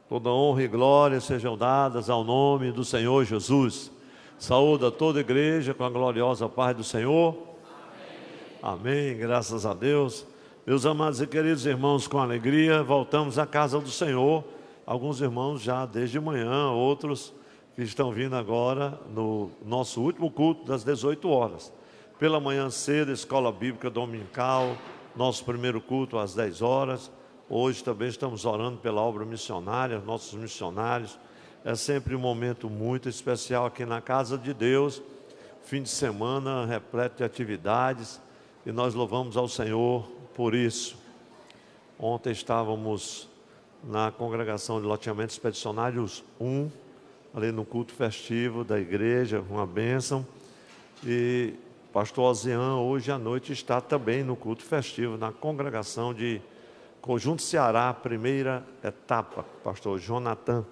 Toda honra e glória sejam dadas ao nome do Senhor Jesus. Saúda toda a igreja com a gloriosa paz do Senhor. Amém. Graças a Deus. Meus amados e queridos irmãos, com alegria, voltamos à casa do Senhor. Alguns irmãos já desde manhã, outros que estão vindo agora no nosso último culto das 18 horas. Pela manhã cedo, escola bíblica dominical, nosso primeiro culto às 10 horas. Hoje também estamos orando pela obra missionária, nossos missionários. É sempre um momento muito especial aqui na casa de Deus. Fim de semana repleto de atividades e nós louvamos ao Senhor por isso. Ontem estávamos na congregação de loteamento expedicionários 1, ali no culto festivo da igreja, uma bênção. E pastor Ozian hoje à noite está também no culto festivo, na congregação de Conjunto Ceará, primeira etapa, pastor Jonathan.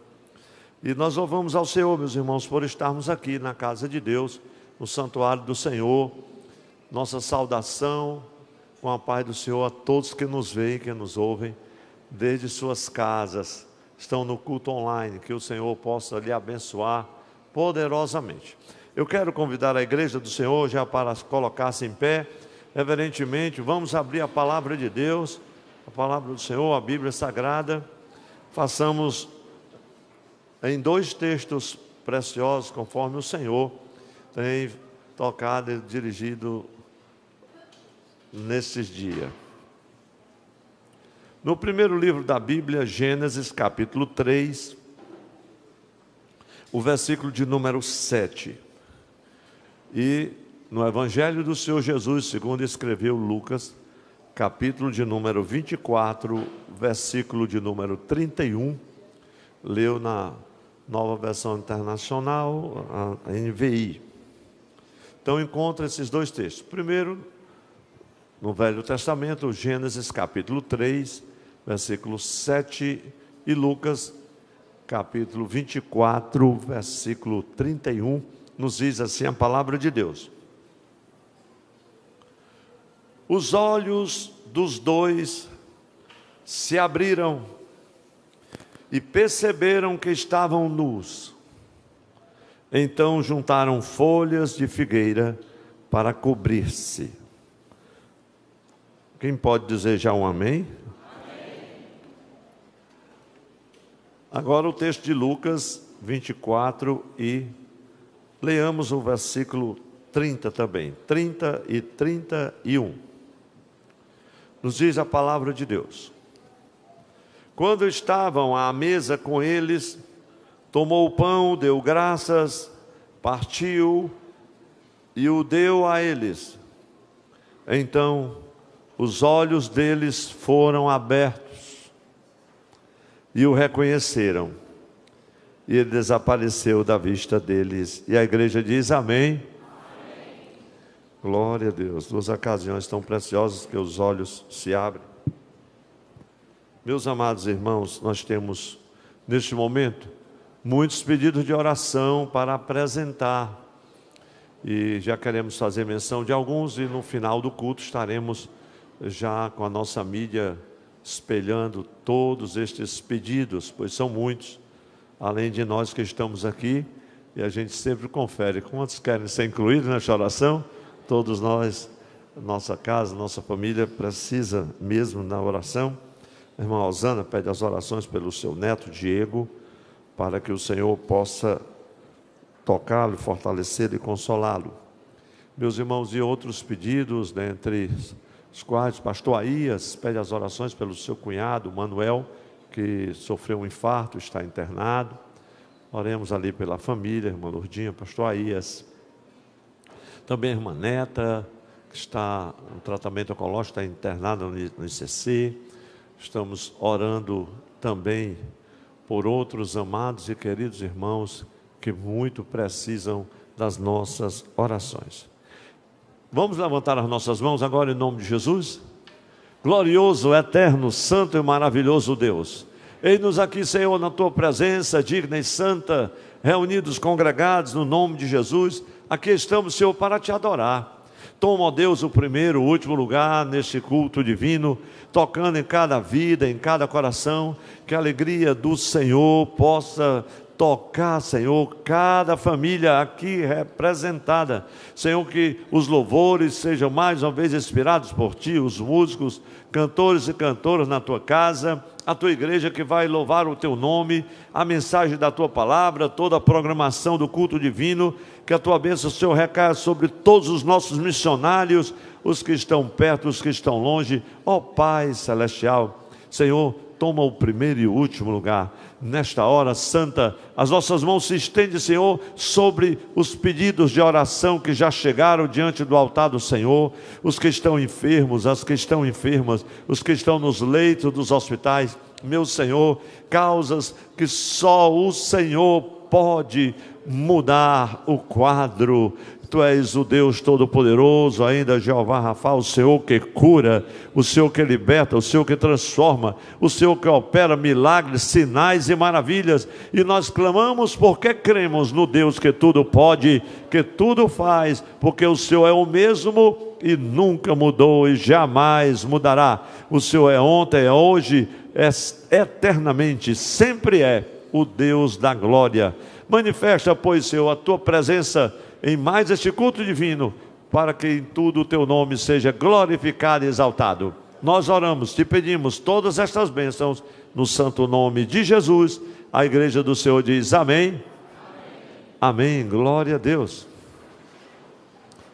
E nós louvamos ao Senhor, meus irmãos, por estarmos aqui na casa de Deus, no santuário do Senhor. Nossa saudação com a paz do Senhor a todos que nos veem, que nos ouvem, desde suas casas, estão no culto online, que o Senhor possa lhe abençoar poderosamente. Eu quero convidar a igreja do Senhor já para colocar-se em pé, reverentemente. Vamos abrir a palavra de Deus, a palavra do Senhor, a Bíblia Sagrada. Façamos em 2 textos preciosos, conforme o Senhor tem tocado e dirigido nesses dias. No primeiro livro da Bíblia, Gênesis capítulo 3, o versículo de número 7. E no Evangelho do Senhor Jesus, segundo escreveu Lucas, capítulo de número 24, versículo de número 31, leu na Nova Versão Internacional, a NVI. Então encontra esses 2 textos. Primeiro, no Velho Testamento, Gênesis capítulo 3, versículo 7, e Lucas capítulo 24, versículo 31, nos diz assim a palavra de Deus. Os olhos dos 2 se abriram e perceberam que estavam nus. Então juntaram folhas de figueira para cobrir-se. Quem pode dizer já um amém? Amém. Agora o texto de Lucas 24 e leamos o versículo 30 também, 30 e 31. Nos diz a palavra de Deus. Quando estavam à mesa com eles, tomou o pão, deu graças, partiu e o deu a eles. Então os olhos deles foram abertos e o reconheceram. E ele desapareceu da vista deles. E a igreja diz amém. Glória a Deus. 2 ocasiões tão preciosas que os olhos se abrem. Meus amados irmãos, nós temos neste momento muitos pedidos de oração para apresentar. E já queremos fazer menção de alguns, e no final do culto estaremos já com a nossa mídia espelhando todos estes pedidos, pois são muitos, além de nós que estamos aqui, e a gente sempre confere quantos querem ser incluídos nesta oração. Todos nós, nossa casa, nossa família precisa mesmo na oração. A irmã Rosana pede as orações pelo seu neto Diego, para que o Senhor possa tocá-lo, fortalecê-lo e consolá-lo. Meus irmãos, e outros pedidos, dentre os quais pastor Aías pede as orações pelo seu cunhado Manuel, que sofreu um infarto, está internado. Oremos ali pela família, irmã Lourdinha, pastor Aías. Também a irmã Neta, que está no tratamento oncológico, está internada no ICC. Estamos orando também por outros amados e queridos irmãos que muito precisam das nossas orações. Vamos levantar as nossas mãos agora em nome de Jesus? Glorioso, eterno, santo e maravilhoso Deus, eis-nos aqui, Senhor, na Tua presença digna e santa, reunidos, congregados no nome de Jesus. Aqui estamos, Senhor, para Te adorar. Toma, ó Deus, o primeiro, o último lugar neste culto divino, tocando em cada vida, em cada coração, que a alegria do Senhor possa tocar, Senhor, cada família aqui representada. Senhor, que os louvores sejam mais uma vez inspirados por Ti, os músicos, cantores e cantoras na Tua casa, a Tua igreja que vai louvar o Teu nome, a mensagem da Tua palavra, toda a programação do culto divino, que a Tua bênção, Senhor, recaia sobre todos os nossos missionários, os que estão perto, os que estão longe. Ó Pai Celestial, Senhor, toma o primeiro e o último lugar. Nesta hora santa, as nossas mãos se estendem, Senhor, sobre os pedidos de oração que já chegaram diante do altar do Senhor, os que estão enfermos, as que estão enfermas, os que estão nos leitos dos hospitais. Meu Senhor, causas que só o Senhor pode mudar o quadro. Tu és o Deus Todo-Poderoso, ainda Jeová Rafa, o Senhor que cura, o Senhor que liberta, o Senhor que transforma, o Senhor que opera milagres, sinais e maravilhas. E nós clamamos porque cremos no Deus que tudo pode, que tudo faz, porque o Senhor é o mesmo e nunca mudou e jamais mudará. O Senhor é ontem, é hoje, é eternamente, sempre é o Deus da glória. Manifesta, pois, Senhor, a Tua presença em mais este culto divino, para que em tudo o Teu nome seja glorificado e exaltado. Nós oramos, Te pedimos todas estas bênçãos, no santo nome de Jesus. A igreja do Senhor diz amém. Amém, amém. Glória a Deus.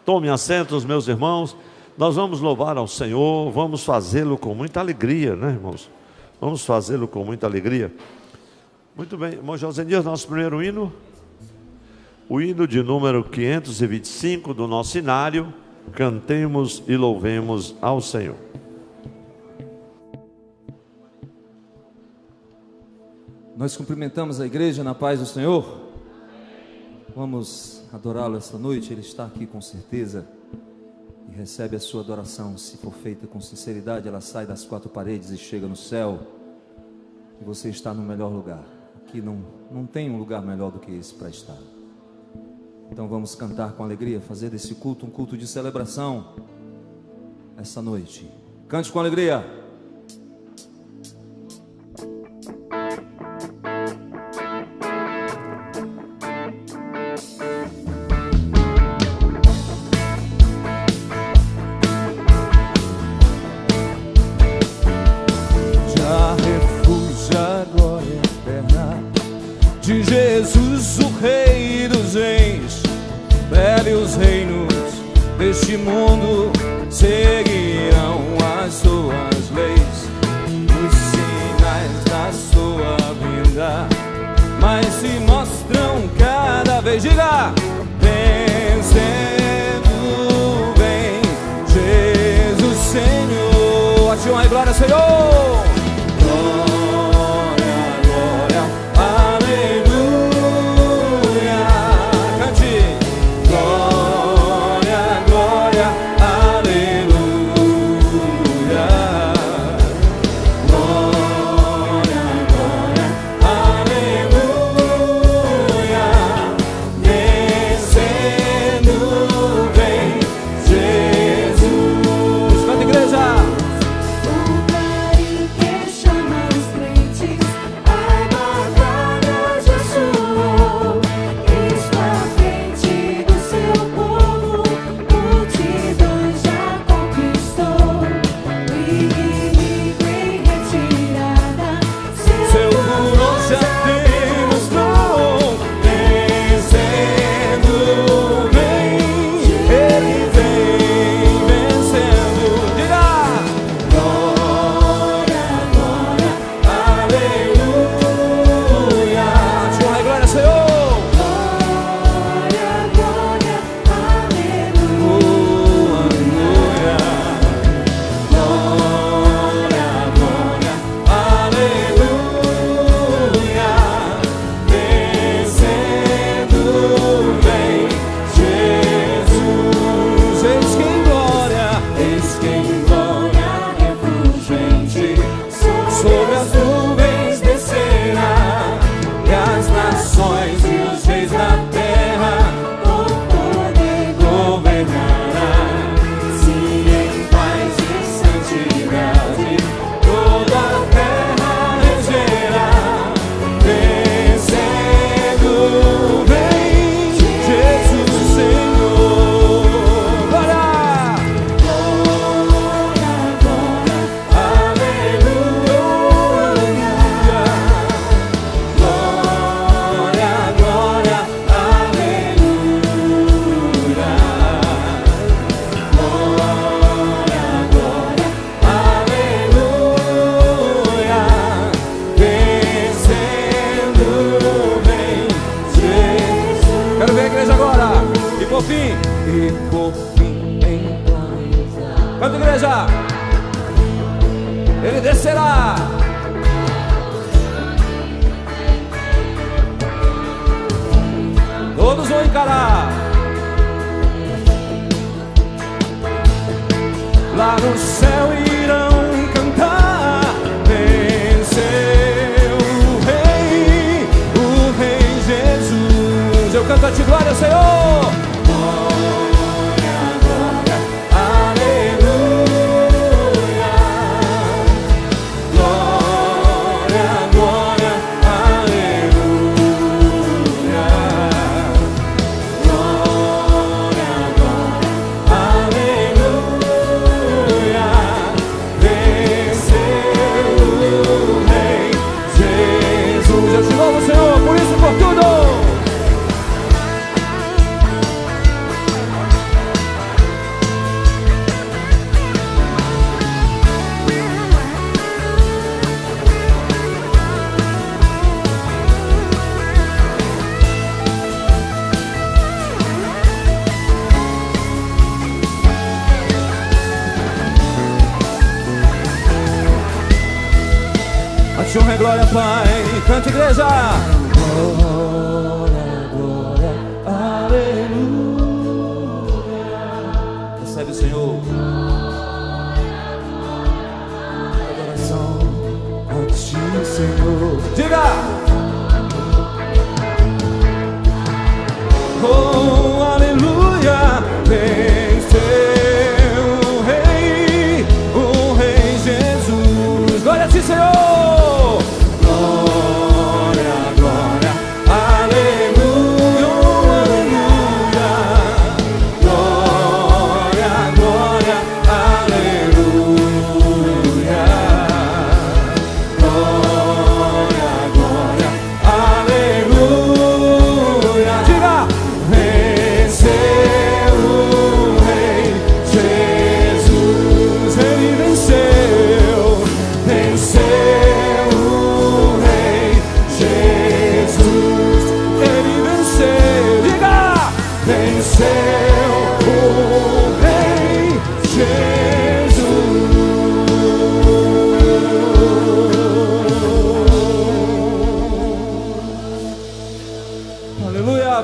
Tome assentos, meus irmãos. Nós vamos louvar ao Senhor, vamos fazê-lo com muita alegria, né, irmãos? Vamos fazê-lo com muita alegria. Muito bem, irmão Josenias, nosso primeiro hino. O hino de número 525 do nosso inário. Cantemos e louvemos ao Senhor. Nós cumprimentamos a igreja na paz do Senhor. Vamos adorá-lo esta noite. Ele está aqui com certeza e recebe a sua adoração. Se for feita com sinceridade, ela sai das quatro paredes e chega no céu. E você está no melhor lugar. Aqui não tem um lugar melhor do que esse para estar. Então vamos cantar com alegria, fazer desse culto um culto de celebração essa noite. Cante com alegria. Já refúgio a glória eterna de Jesus, o Rei dos Reis. Breve os reinos deste mundo seguirão as suas leis, os sinais da sua vinda, mas se mostram cada vez, diga, vencendo bem Jesus Senhor. A ti honra e glória, Senhor. O e por fim entrará. Canta, igreja. Ele descerá. Todos vão encarar. Lá no céu irão cantar. Venceu o Rei Jesus. Eu canto a ti, glória, Senhor. Glória, glória, aleluia. Glória, glória, aleluia. Glória, glória, aleluia. Venceu o Rei Jesus. Eu te louvo, Senhor, por isso e por tudo. A ti honra e glória, Pai. Canta, igreja. Glória, glória, aleluia. Recebe o Senhor. Adoração a ti, Senhor. Diga. Oh, aleluia. Venceu o Rei Jesus. Glória a ti, Senhor.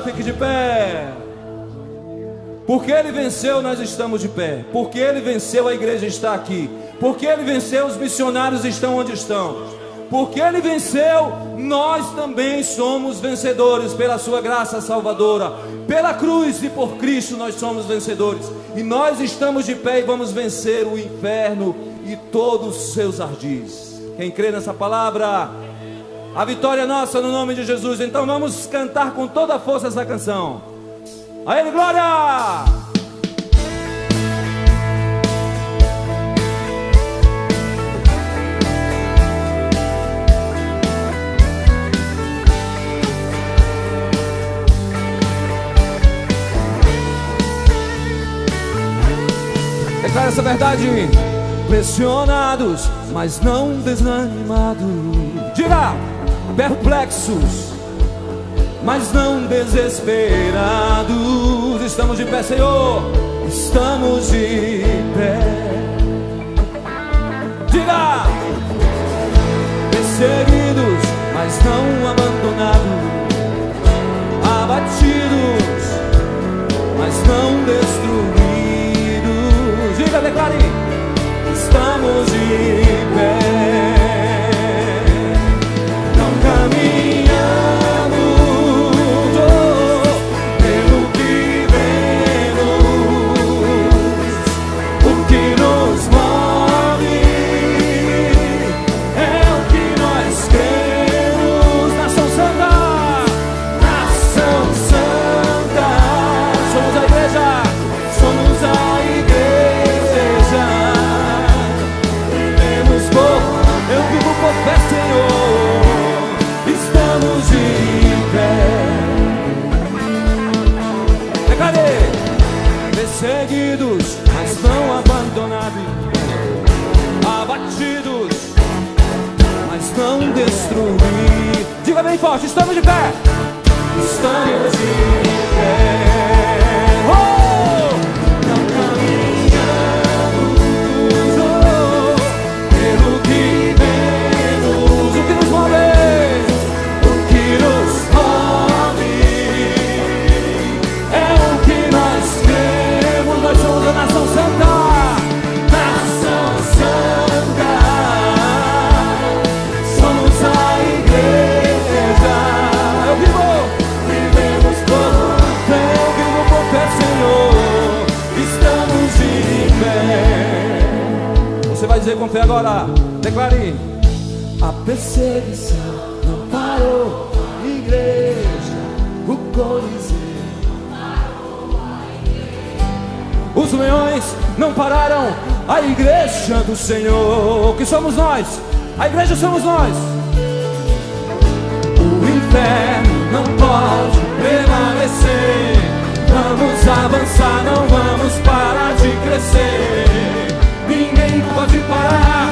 Fique de pé. Porque Ele venceu, nós estamos de pé. Porque Ele venceu, a igreja está aqui. Porque Ele venceu, os missionários estão onde estão. Porque Ele venceu, nós também somos vencedores pela sua graça salvadora. Pela cruz e por Cristo nós somos vencedores. E nós estamos de pé e vamos vencer o inferno e todos os seus ardis. Quem crê nessa palavra? A vitória é nossa no nome de Jesus. Então vamos cantar com toda a força essa canção. A Ele glória! Declara essa verdade. Pressionados, mas não desanimados. Diga! Perplexos, mas não desesperados. Estamos de pé, Senhor. Estamos de pé. Diga! Perseguidos, mas não abandonados. Abatidos, mas não destruídos. Diga, declare. Estamos de pé. Perseguidos, mas não abandonados. Abatidos, mas não destruídos. Diga bem forte, estamos de pé. Estamos de pé. Oh! com fé agora. Declare. A perseguição não parou, a igreja, o Coliseu. Os leões não pararam a igreja do Senhor. Que somos nós? A igreja somos nós. O inferno não pode prevalecer. Vamos avançar, não vamos parar de crescer. Ninguém pode parar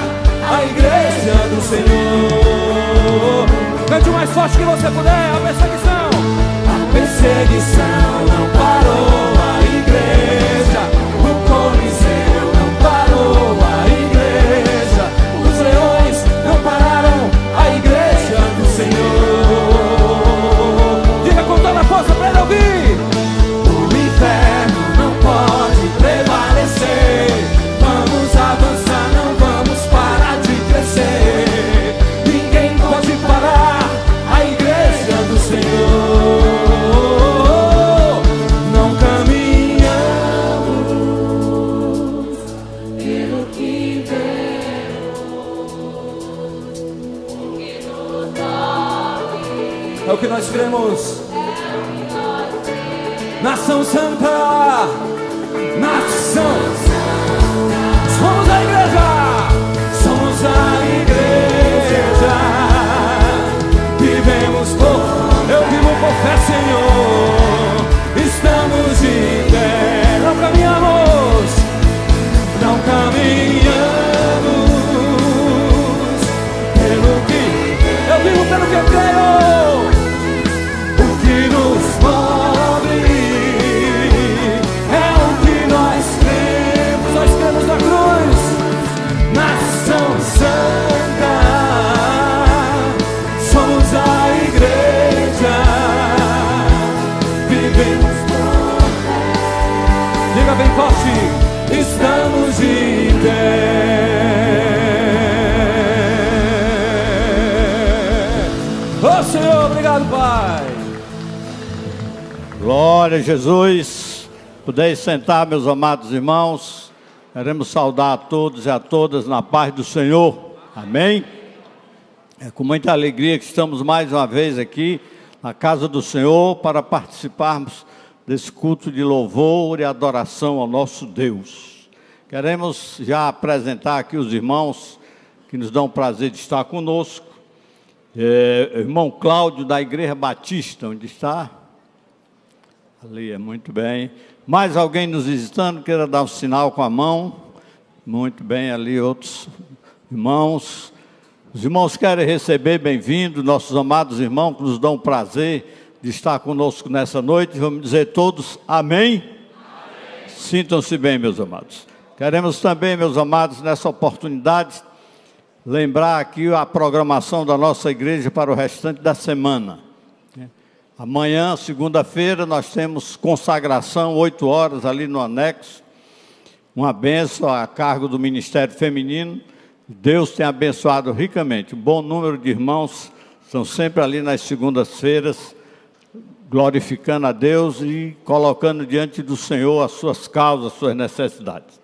a igreja do Senhor. Cante o mais forte que você puder. A perseguição. A perseguição não parou a igreja. O Coliseu não parou a igreja. Os leões não pararam a igreja do Senhor. Diga com toda a força para ele ouvir. O inferno não pode prevalecer. Vamos avançar, não vamos parar de crescer. Ninguém pode parar a igreja do Senhor. Não caminhamos pelo que É o que nós cremos. Nação Santa. Nação. Somos a igreja. somos a igreja. Vivemos por, Eu vivo por fé, Senhor. estamos de pé. Não caminhamos. Não caminhamos pelo que Eu vivo pelo que eu creio. o que nos move é o que nós cremos. Nós cremos na cruz. Nação Santa, somos a igreja. Vivemos por fé. Diga bem forte. Estamos de pé. Ô Senhor, obrigado, Pai. Glória a Jesus. Podeis sentar, meus amados irmãos. Queremos saudar a todos e a todas na paz do Senhor. Amém? É com muita alegria que estamos mais uma vez aqui na casa do Senhor para participarmos desse culto de louvor e adoração ao nosso Deus. Queremos já apresentar aqui os irmãos que nos dão o prazer de estar conosco. Irmão Cláudio da Igreja Batista, onde está? Ali, muito bem. Mais alguém nos visitando, queira dar um sinal com a mão? Muito bem, ali outros irmãos. Os irmãos querem receber, bem-vindo, nossos amados irmãos que nos dão o prazer de estar conosco nessa noite. Vamos dizer todos amém? Amém. Sintam-se bem, meus amados. Queremos também, meus amados, nessa oportunidade, lembrar aqui a programação da nossa igreja para o restante da semana. Amanhã, segunda-feira, nós temos consagração, 8 horas, ali no anexo. Uma bênção a cargo do Ministério Feminino. Deus tem abençoado ricamente. Um bom número de irmãos estão sempre ali nas segundas-feiras, glorificando a Deus e colocando diante do Senhor as suas causas, as suas necessidades.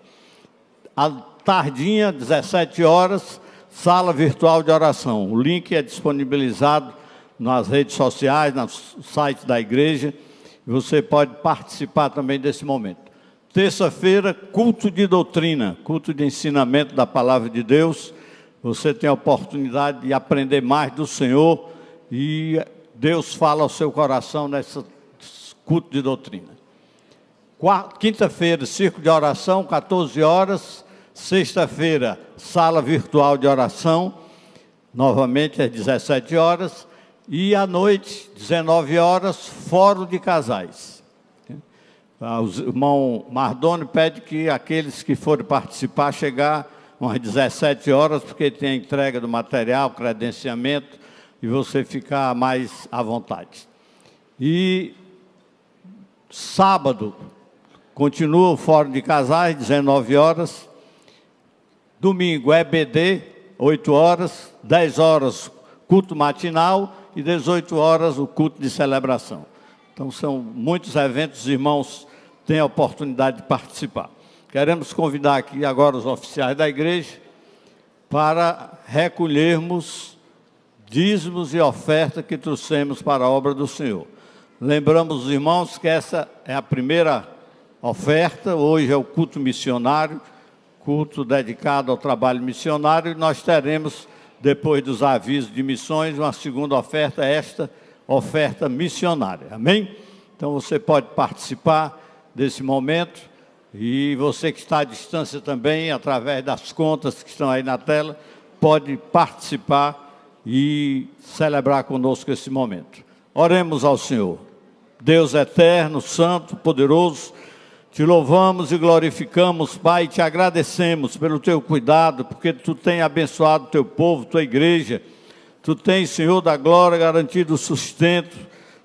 À tardinha, 17 horas, sala virtual de oração. O link é disponibilizado nas redes sociais, no site da igreja. Você pode participar também desse momento. Terça-feira, culto de doutrina, culto de ensinamento da palavra de Deus. Você tem a oportunidade de aprender mais do Senhor e Deus fala ao seu coração nesse culto de doutrina. Quinta-feira, círculo de oração, 14 horas. Sexta-feira, sala virtual de oração, novamente às 17 horas. E à noite, 19 horas, fórum de casais. O irmão Mardoni pede que aqueles que forem participar chegar às 17 horas, porque tem a entrega do material, credenciamento, e você ficar mais à vontade. E sábado, continua o fórum de casais, 19 horas. Domingo, EBD, 8 horas, 10 horas, culto matinal, e 18 horas o culto de celebração. Então são muitos eventos, os irmãos têm a oportunidade de participar. Queremos convidar aqui agora os oficiais da igreja para recolhermos dízimos e oferta que trouxemos para a obra do Senhor. Lembramos os irmãos que essa é a primeira oferta, hoje é o culto missionário, culto dedicado ao trabalho missionário, e nós teremos, depois dos avisos de missões, uma segunda oferta, esta oferta missionária, amém? Então você pode participar desse momento, e você que está à distância também, através das contas que estão aí na tela, pode participar e celebrar conosco esse momento. Oremos ao Senhor. Deus eterno, santo, poderoso, te louvamos e glorificamos, Pai, e te agradecemos pelo teu cuidado, porque tu tens abençoado o teu povo, tua igreja. Tu tens, Senhor da glória, garantido o sustento.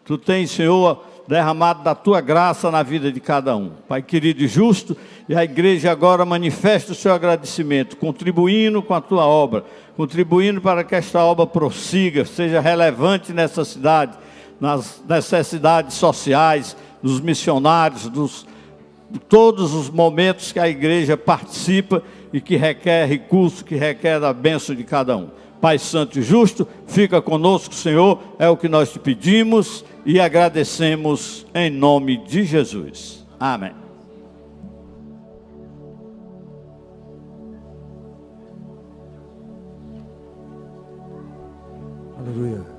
Tu tens, Senhor, derramado da tua graça na vida de cada um. Pai querido e justo, e a igreja agora manifesta o seu agradecimento, contribuindo com a tua obra, contribuindo para que esta obra prossiga, seja relevante nessa cidade, nas necessidades sociais, dos missionários, todos os momentos que a igreja participa e que requer recurso, que requer a bênção de cada um. Pai santo e justo, fica conosco, Senhor, é o que nós te pedimos e agradecemos em nome de Jesus. Amém. Aleluia.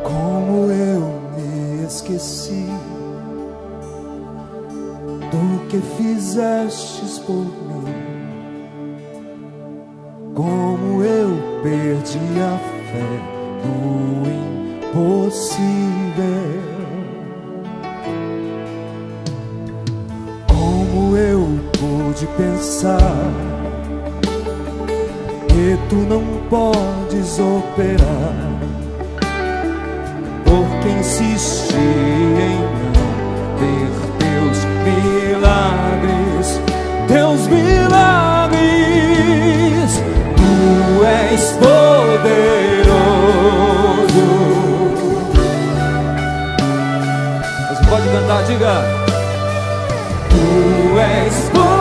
Como eu me esqueci do que fizestes por mim, como eu perdi a fé no impossível, como eu pude pensar que tu não podes operar, porque insisti em não ver teus milagres, teus milagres. Tu és poderoso. Você pode cantar, diga. Tu és poderoso.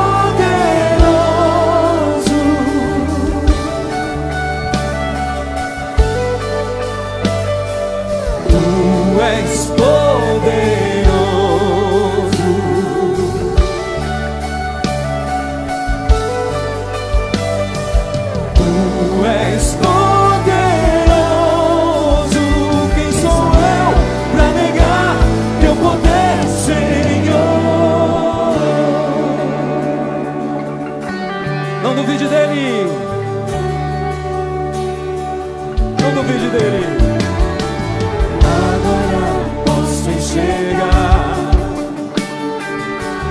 Tu és poderoso. Tu és poderoso. Quem sou eu para negar teu poder, Senhor? Não duvide dele. Não duvide dele. Agora posso enxergar,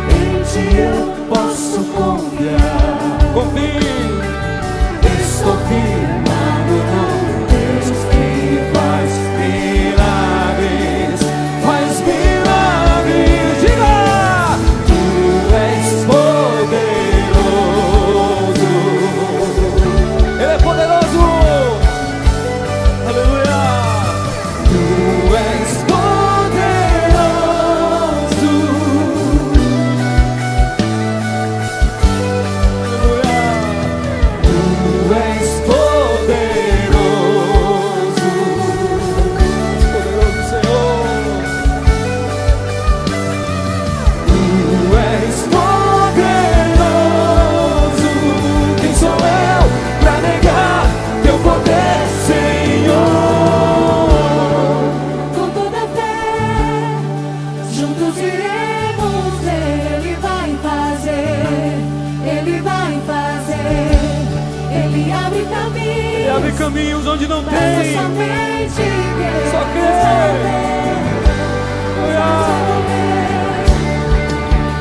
em ti eu posso confiar. Confie, estou firmado no Deus que faz milagres, faz milagres. Diga, tu és poderoso. Ele é poderoso. Aleluia. Tu és poderoso. Aleluia. Tu és poderoso. Poderoso Senhor. Tu és poderoso. Quem sou eu para negar teu poder, Senhor? Com toda fé, juntos iremos ver. Ele vai fazer, Ele vai fazer. Ele abre caminhos, Ele abre caminhos onde não basta tem. somente crer. Só crer. Basta crer.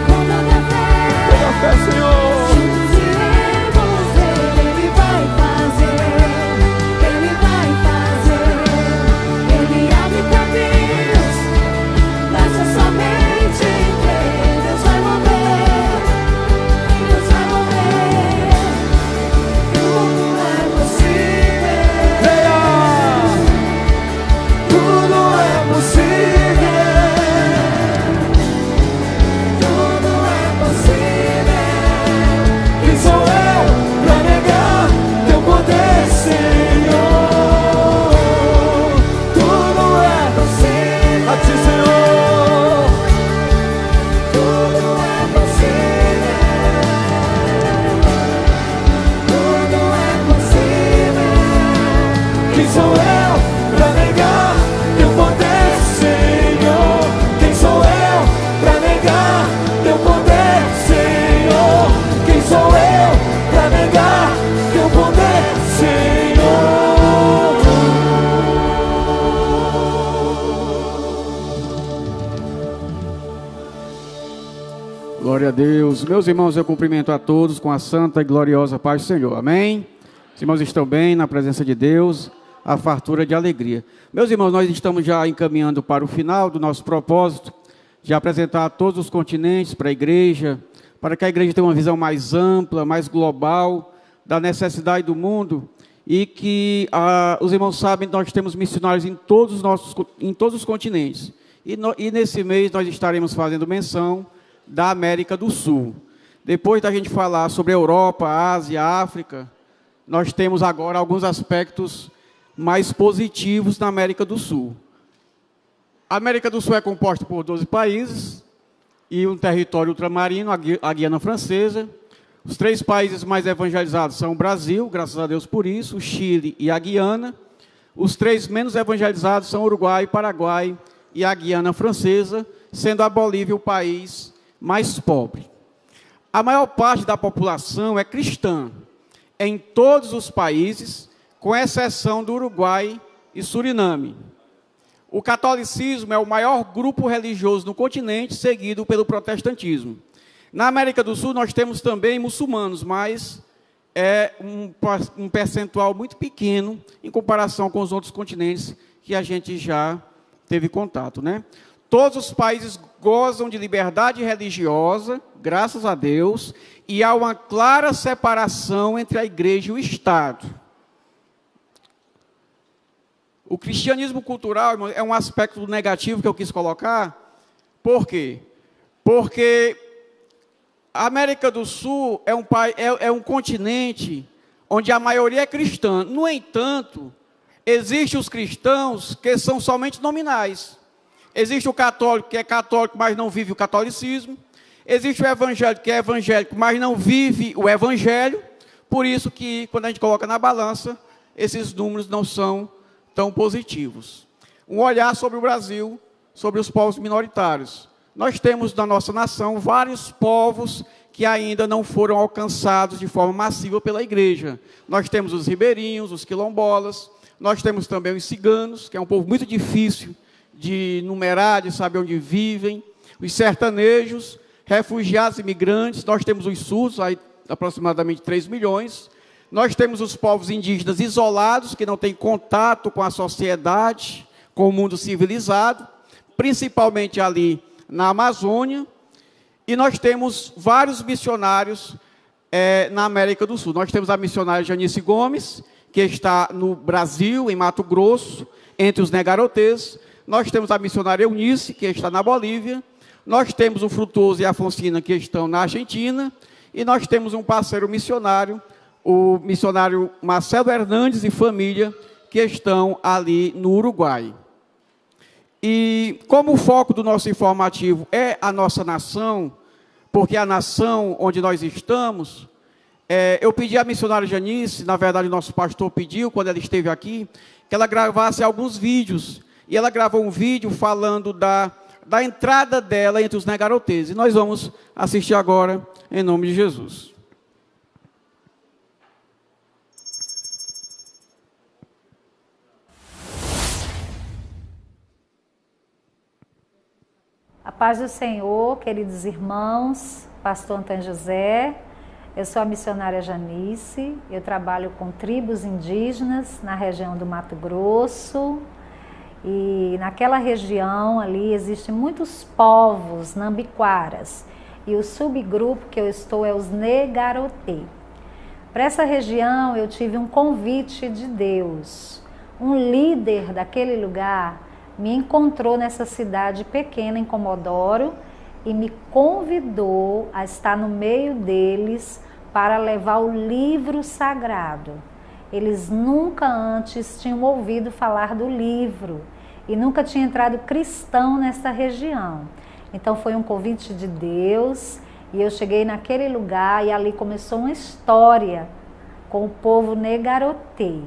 Com toda fé, Pela fé, Senhor. juntos iremos ver. Ele vai fazer, Ele vai fazer. Ele abre caminhos, Glória a Deus. Meus irmãos, eu cumprimento a todos com a santa e gloriosa paz do Senhor. Amém? Os irmãos estão bem na presença de Deus, a fartura de alegria. Meus irmãos, nós estamos já encaminhando para o final do nosso propósito de apresentar a todos os continentes para a igreja, para que a igreja tenha uma visão mais ampla, mais global da necessidade do mundo e que os irmãos sabem que nós temos missionários em todos os continentes. E nesse mês nós estaremos fazendo menção da América do Sul. Depois da gente falar sobre a Europa, a Ásia, a África, nós temos agora alguns aspectos mais positivos na América do Sul. A América do Sul é composta por 12 países e um território ultramarino, a Guiana Francesa. Os 3 países mais evangelizados são o Brasil, graças a Deus por isso, o Chile e a Guiana. Os 3 menos evangelizados são o Uruguai, Paraguai e a Guiana Francesa, sendo a Bolívia o país mais pobre. A maior parte da população é cristã em todos os países, com exceção do Uruguai e Suriname. O catolicismo é o maior grupo religioso no continente, seguido pelo protestantismo. Na América do Sul nós temos também muçulmanos, mas é um percentual muito pequeno em comparação com os outros continentes que a gente já teve contato, né? Todos os países gozam de liberdade religiosa, graças a Deus, e há uma clara separação entre a igreja e o Estado. O cristianismo cultural, irmão, é um aspecto negativo que eu quis colocar. Por quê? Porque a América do Sul é um continente onde a maioria é cristã. No entanto, existem os cristãos que são somente nominais. Existe o católico que é católico, mas não vive o catolicismo. Existe o evangélico que é evangélico, mas não vive o evangelho. Por isso que, quando a gente coloca na balança, esses números não são tão positivos. Um olhar sobre o Brasil, sobre os povos minoritários. Nós temos na nossa nação vários povos que ainda não foram alcançados de forma massiva pela igreja. Nós temos os ribeirinhos, os quilombolas, nós temos também os ciganos, que é um povo muito difícil de numerar, de saber onde vivem, os sertanejos, refugiados e imigrantes, nós temos os surdos, aí aproximadamente 3 milhões, nós temos os povos indígenas isolados, que não têm contato com a sociedade, com o mundo civilizado, principalmente ali na Amazônia, e nós temos vários missionários na América do Sul. Nós temos a missionária Janice Gomes, que está no Brasil, em Mato Grosso, entre os negarotês. Nós temos a missionária Eunice, que está na Bolívia. Nós temos o Frutuoso e a Afonsina, que estão na Argentina. E nós temos um parceiro missionário, o missionário Marcelo Hernandes e família, que estão ali no Uruguai. E como o foco do nosso informativo é a nossa nação, porque a nação onde nós estamos, eu pedi à missionária Janice, na verdade o nosso pastor pediu, quando ela esteve aqui, que ela gravasse alguns vídeos. E ela gravou um vídeo falando da entrada dela entre os negarotês. E nós vamos assistir agora, em nome de Jesus. A paz do Senhor, queridos irmãos, pastor Antônio José, eu sou a missionária Janice, eu trabalho com tribos indígenas na região do Mato Grosso, e naquela região ali existem muitos povos nambiquaras, e o subgrupo que eu estou é os Negarotê. Para essa região eu tive um convite de Deus, um líder daquele lugar me encontrou nessa cidade pequena em Comodoro e me convidou a estar no meio deles para levar o livro sagrado. Eles nunca antes tinham ouvido falar do livro e nunca tinha entrado cristão nessa região. Então foi um convite de Deus e eu cheguei naquele lugar e ali começou uma história com o povo Negarotê.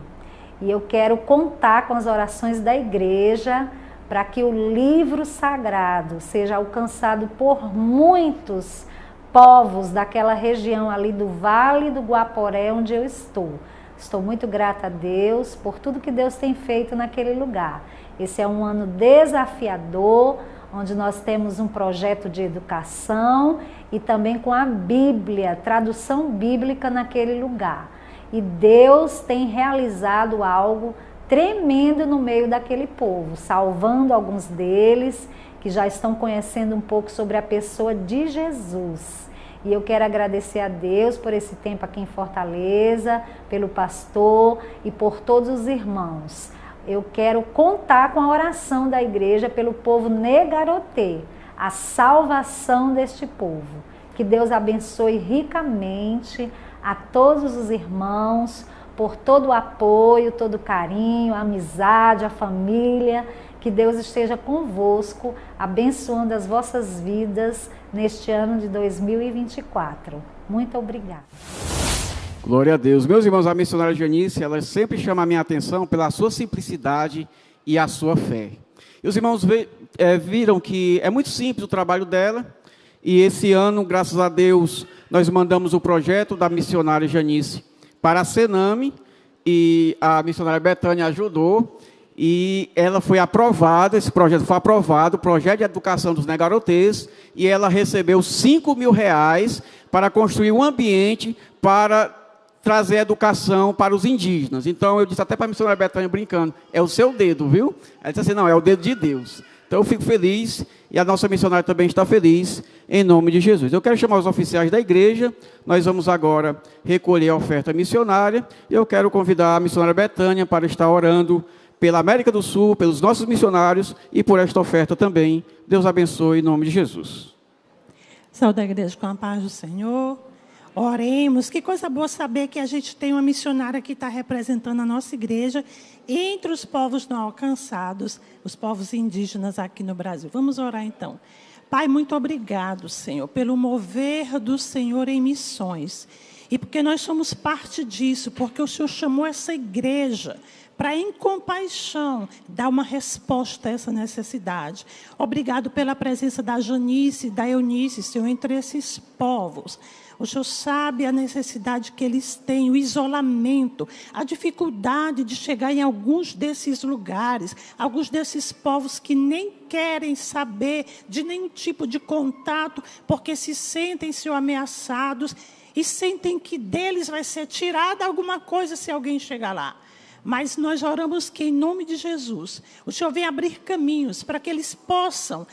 E eu quero contar com as orações da igreja para que o livro sagrado seja alcançado por muitos povos daquela região ali do Vale do Guaporé, onde eu estou. Estou muito grata a Deus por tudo que Deus tem feito naquele lugar. Esse é um ano desafiador, onde nós temos um projeto de educação e também com a Bíblia, tradução bíblica naquele lugar. E Deus tem realizado algo tremendo no meio daquele povo, salvando alguns deles que já estão conhecendo um pouco sobre a pessoa de Jesus. E eu quero agradecer a Deus por esse tempo aqui em Fortaleza, pelo pastor e por todos os irmãos. Eu quero contar com a oração da igreja pelo povo Negarotê, a salvação deste povo. Que Deus abençoe ricamente a todos os irmãos, por todo o apoio, todo o carinho, a amizade, a família. Que Deus esteja convosco, abençoando as vossas vidas neste ano de 2024. Muito obrigada. Glória a Deus. Meus irmãos, a missionária Janice, ela sempre chama a minha atenção pela sua simplicidade e a sua fé. E os irmãos viram que é muito simples o trabalho dela. E esse ano, graças a Deus, nós mandamos o projeto da missionária Janice para a Sename, e a missionária Betânia ajudou, e ela foi aprovada, esse projeto foi aprovado, o projeto de educação dos Negarotês, e ela recebeu R$5.000 para construir um ambiente para trazer educação para os indígenas. Então, eu disse até para a missionária Betânia brincando, é o seu dedo, viu? Ela disse assim, não, é o dedo de Deus. Então, eu fico feliz, e a nossa missionária também está feliz, em nome de Jesus. Eu quero chamar os oficiais da igreja, nós vamos agora recolher a oferta missionária, e eu quero convidar a missionária Betânia para estar orando pela América do Sul, pelos nossos missionários, e por esta oferta também. Deus abençoe, em nome de Jesus. Saúde a igreja com a paz do Senhor. Oremos, que coisa boa saber que a gente tem uma missionária que está representando a nossa igreja entre os povos não alcançados, os povos indígenas aqui no Brasil. Vamos orar então. Pai, muito obrigado, Senhor, pelo mover do Senhor em missões. E porque nós somos parte disso, porque o Senhor chamou essa igreja para, em compaixão, dar uma resposta a essa necessidade. Obrigado pela presença da Janice e da Eunice, Senhor, entre esses povos. O Senhor sabe a necessidade que eles têm, o isolamento, a dificuldade de chegar em alguns desses lugares, alguns desses povos que nem querem saber de nenhum tipo de contato, porque se sentem, Senhor, ameaçados e sentem que deles vai ser tirada alguma coisa se alguém chegar lá. Mas nós oramos que, em nome de Jesus, o Senhor venha abrir caminhos para que eles possam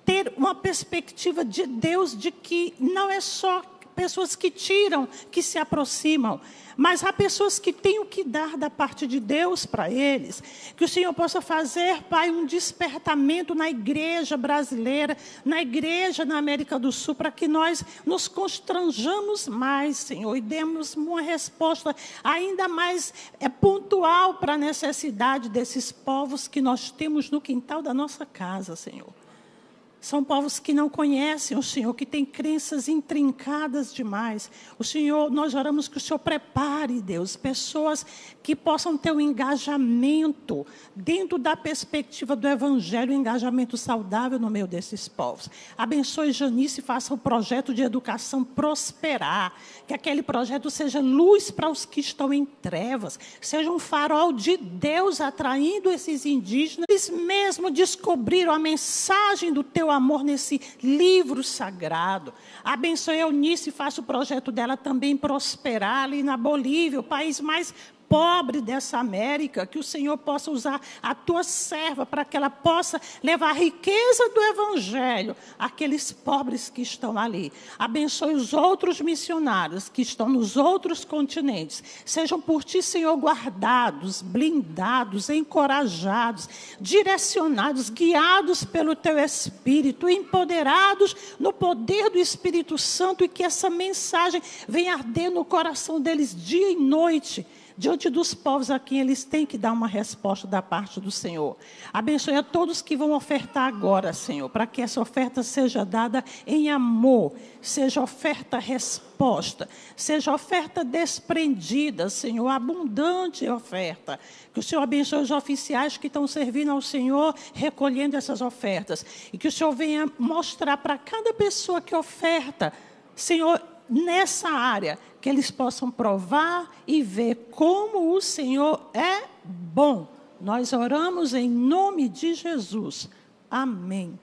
ter uma perspectiva de Deus, de que não é só pessoas que tiram, que se aproximam, mas há pessoas que têm o que dar da parte de Deus para eles. Que o Senhor possa fazer, Pai, um despertamento na igreja brasileira, na igreja na América do Sul, para que nós nos constranjamos mais, Senhor, e demos uma resposta ainda mais pontual para a necessidade desses povos que nós temos no quintal da nossa casa, Senhor. São povos que não conhecem o Senhor, que têm crenças intrincadas demais. O Senhor, nós oramos que o Senhor prepare, Deus, pessoas que possam ter um engajamento dentro da perspectiva do Evangelho, um engajamento saudável no meio desses povos. Abençoe Janice e faça o projeto de educação prosperar. Que aquele projeto seja luz para os que estão em trevas, seja um farol de Deus atraindo esses indígenas. Eles mesmo descobriram a mensagem do teu amor nesse livro sagrado. Abençoe a Eunice e faça o projeto dela também prosperar ali na Bolívia, o país mais pobre dessa América, que o Senhor possa usar a tua serva para que ela possa levar a riqueza do Evangelho àqueles pobres que estão ali. Abençoe os outros missionários que estão nos outros continentes. Sejam por ti, Senhor, guardados, blindados, encorajados, direcionados, guiados pelo teu Espírito, empoderados no poder do Espírito Santo, e que essa mensagem venha arder no coração deles dia e noite, diante dos povos a quem eles têm que dar uma resposta da parte do Senhor. Abençoe a todos que vão ofertar agora, Senhor, para que essa oferta seja dada em amor, seja oferta resposta, seja oferta desprendida, Senhor, abundante oferta. Que o Senhor abençoe os oficiais que estão servindo ao Senhor, recolhendo essas ofertas. E que o Senhor venha mostrar para cada pessoa que oferta, Senhor, nessa área, que eles possam provar e ver como o Senhor é bom. Nós oramos em nome de Jesus. Amém.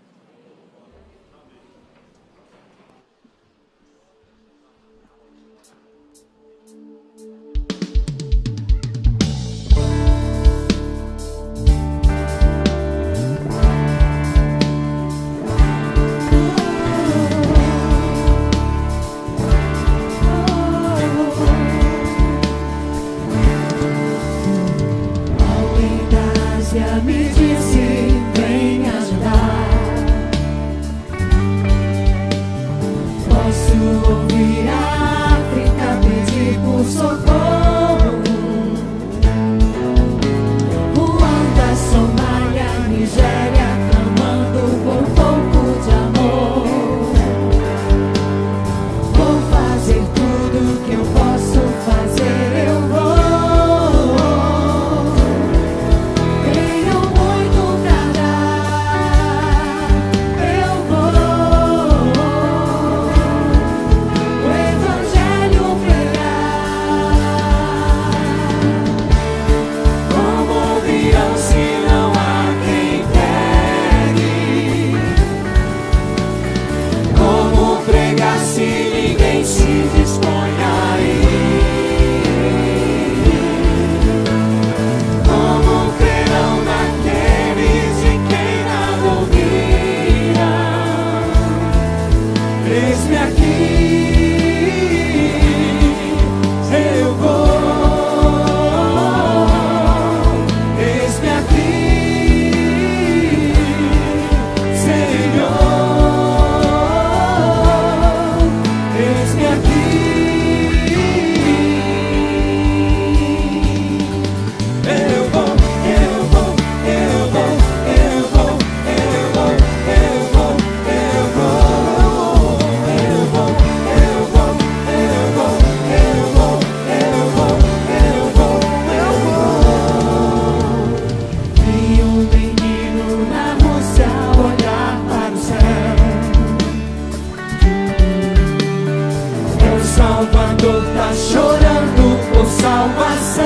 está chorando por salvação.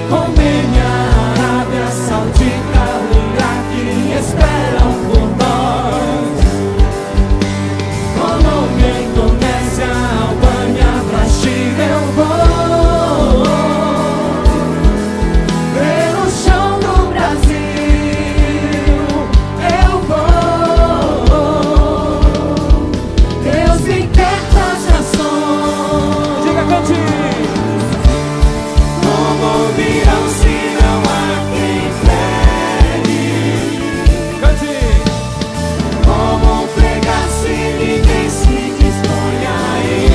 Romênia, Arábia Saudita, Iraque esperam por nós. Colômbia, Indonésia, Albânia, pra Chile eu vou. Pelo chão do Brasil eu vou. Deus liberta as nações. Diga, cante. Como virão se não há quem pregue? Cante. Como pregar se ninguém se dispõe a ir?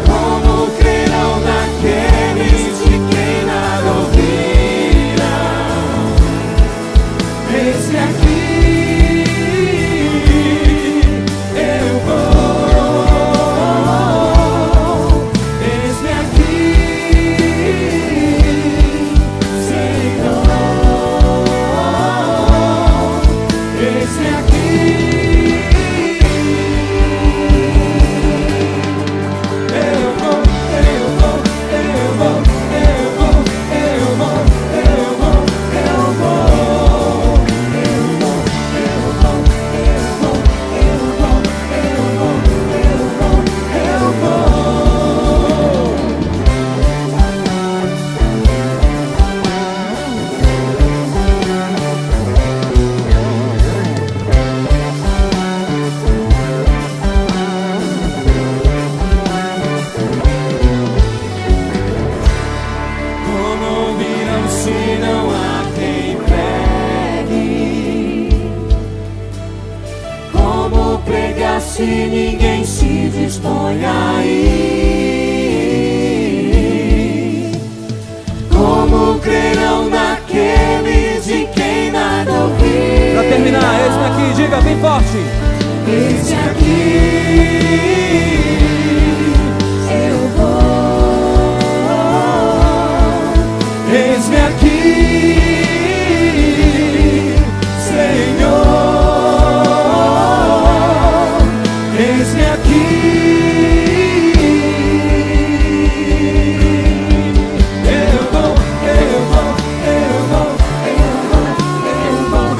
Como crerão naqueles de quem nada ouviram? Esse aqui eu vou. Esse aqui, Senhor. Esse aqui eu vou, eu vou, eu vou, eu vou, eu vou, eu vou, eu vou, eu vou. Como virão se não há quem pregue? Como pregar se ninguém se dispõe a ir? Como crerão naqueles de quem nada ouviram? Para terminar, eis-me aqui, diga bem forte. Esse aqui eu vou. Eis-me aqui, Senhor. Eis-me aqui. Eu vou, eu vou, eu vou, eu vou, eu vou,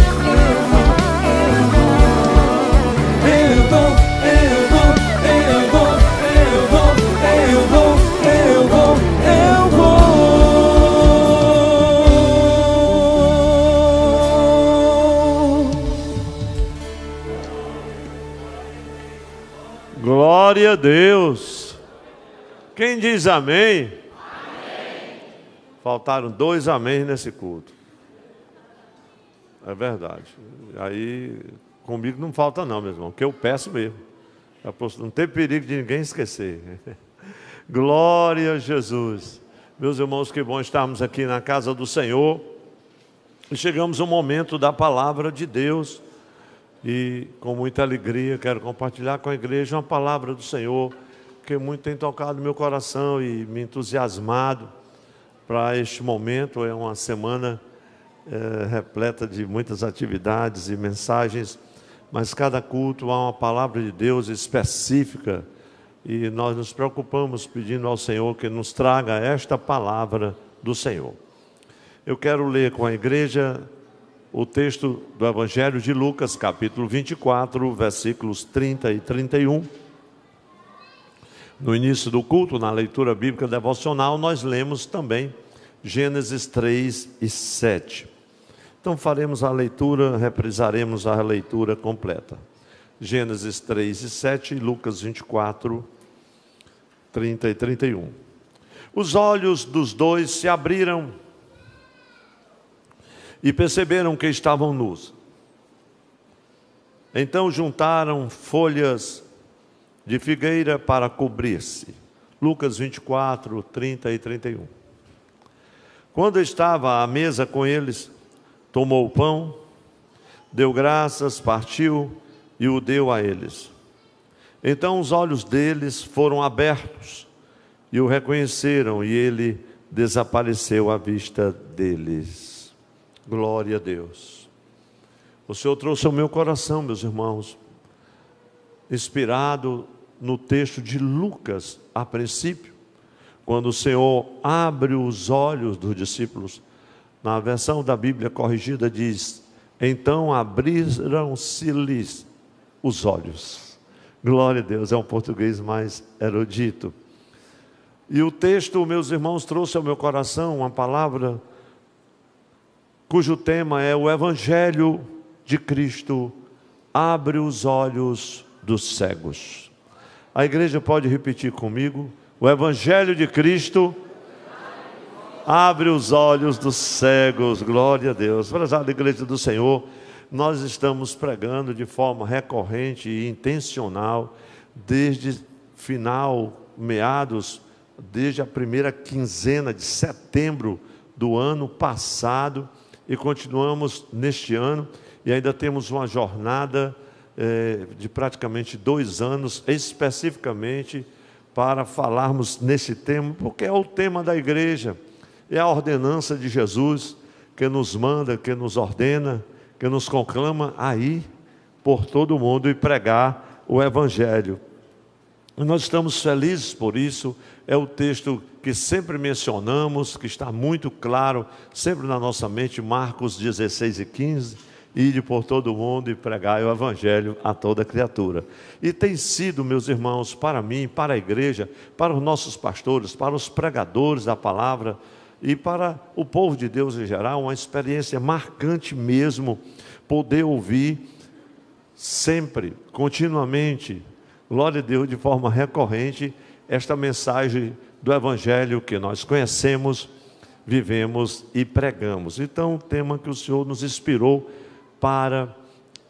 eu vou, eu vou, eu vou, eu vou, eu vou, eu vou, eu vou. Glória a Deus. Quem diz amém? Amém. Faltaram 2 amém nesse culto. É verdade. Aí comigo não falta não, meu irmão, que eu peço mesmo. Não tem perigo de ninguém esquecer. Glória a Jesus. Meus irmãos, que bom estarmos aqui na casa do Senhor. E chegamos ao momento da palavra de Deus. E com muita alegria quero compartilhar com a igreja uma palavra do Senhor, que muito tem tocado meu coração e me entusiasmado para este momento. É uma semana repleta de muitas atividades e mensagens, mas cada culto há uma palavra de Deus específica e nós nos preocupamos pedindo ao Senhor que nos traga esta palavra do Senhor. Eu quero ler com a igreja o texto do Evangelho de Lucas, capítulo 24, versículos 30 e 31. No início do culto, na leitura bíblica devocional, nós lemos também Gênesis 3 e 7. Então faremos a leitura, reprisaremos a leitura completa. Gênesis 3 e 7 e Lucas 24, 30 e 31. Os olhos dos dois se abriram e perceberam que estavam nus. Então juntaram folhas de figueira para cobrir-se. Lucas 24, 30 e 31. Quando estava à mesa com eles, tomou o pão, deu graças, partiu e o deu a eles. Então os olhos deles foram abertos e o reconheceram, e ele desapareceu à vista deles. Glória a Deus. O Senhor trouxe ao meu coração, meus irmãos, inspirado no texto de Lucas, a princípio, quando o Senhor abre os olhos dos discípulos. Na versão da Bíblia corrigida diz: então abriram-se-lhes os olhos. Glória a Deus, é um português mais erudito. E o texto, meus irmãos, trouxe ao meu coração uma palavra cujo tema é o Evangelho de Cristo abre os olhos dos cegos. A igreja pode repetir comigo: o Evangelho de Cristo abre os olhos dos cegos. Glória a Deus. Prezada igreja do Senhor, nós estamos pregando de forma recorrente e intencional desde desde a primeira quinzena de setembro do ano passado, e continuamos neste ano, e ainda temos uma jornada de praticamente 2 anos, especificamente para falarmos nesse tema, porque é o tema da igreja, é a ordenança de Jesus, que nos manda, que nos ordena, que nos conclama a ir por todo o mundo e pregar o Evangelho. E nós estamos felizes por isso. É o texto que sempre mencionamos, que está muito claro, sempre na nossa mente, Marcos 16:15, ide por todo o mundo e pregai o Evangelho a toda criatura. E tem sido, meus irmãos, para mim, para a igreja, para os nossos pastores, para os pregadores da palavra e para o povo de Deus em geral, uma experiência marcante mesmo, poder ouvir sempre, continuamente, glória a Deus, de forma recorrente, esta mensagem do Evangelho que nós conhecemos, vivemos e pregamos. Então, o tema que o Senhor nos inspirou para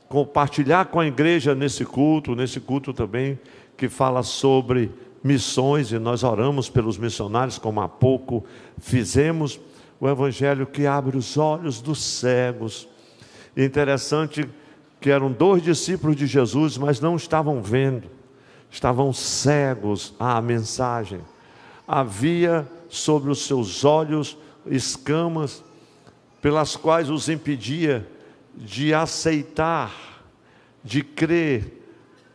compartilhar com a igreja nesse culto também, que fala sobre missões, e nós oramos pelos missionários, como há pouco fizemos, o Evangelho que abre os olhos dos cegos. Interessante que eram 2 discípulos de Jesus, mas não estavam vendo, estavam cegos à mensagem. Havia sobre os seus olhos escamas, pelas quais os impedia de aceitar, de crer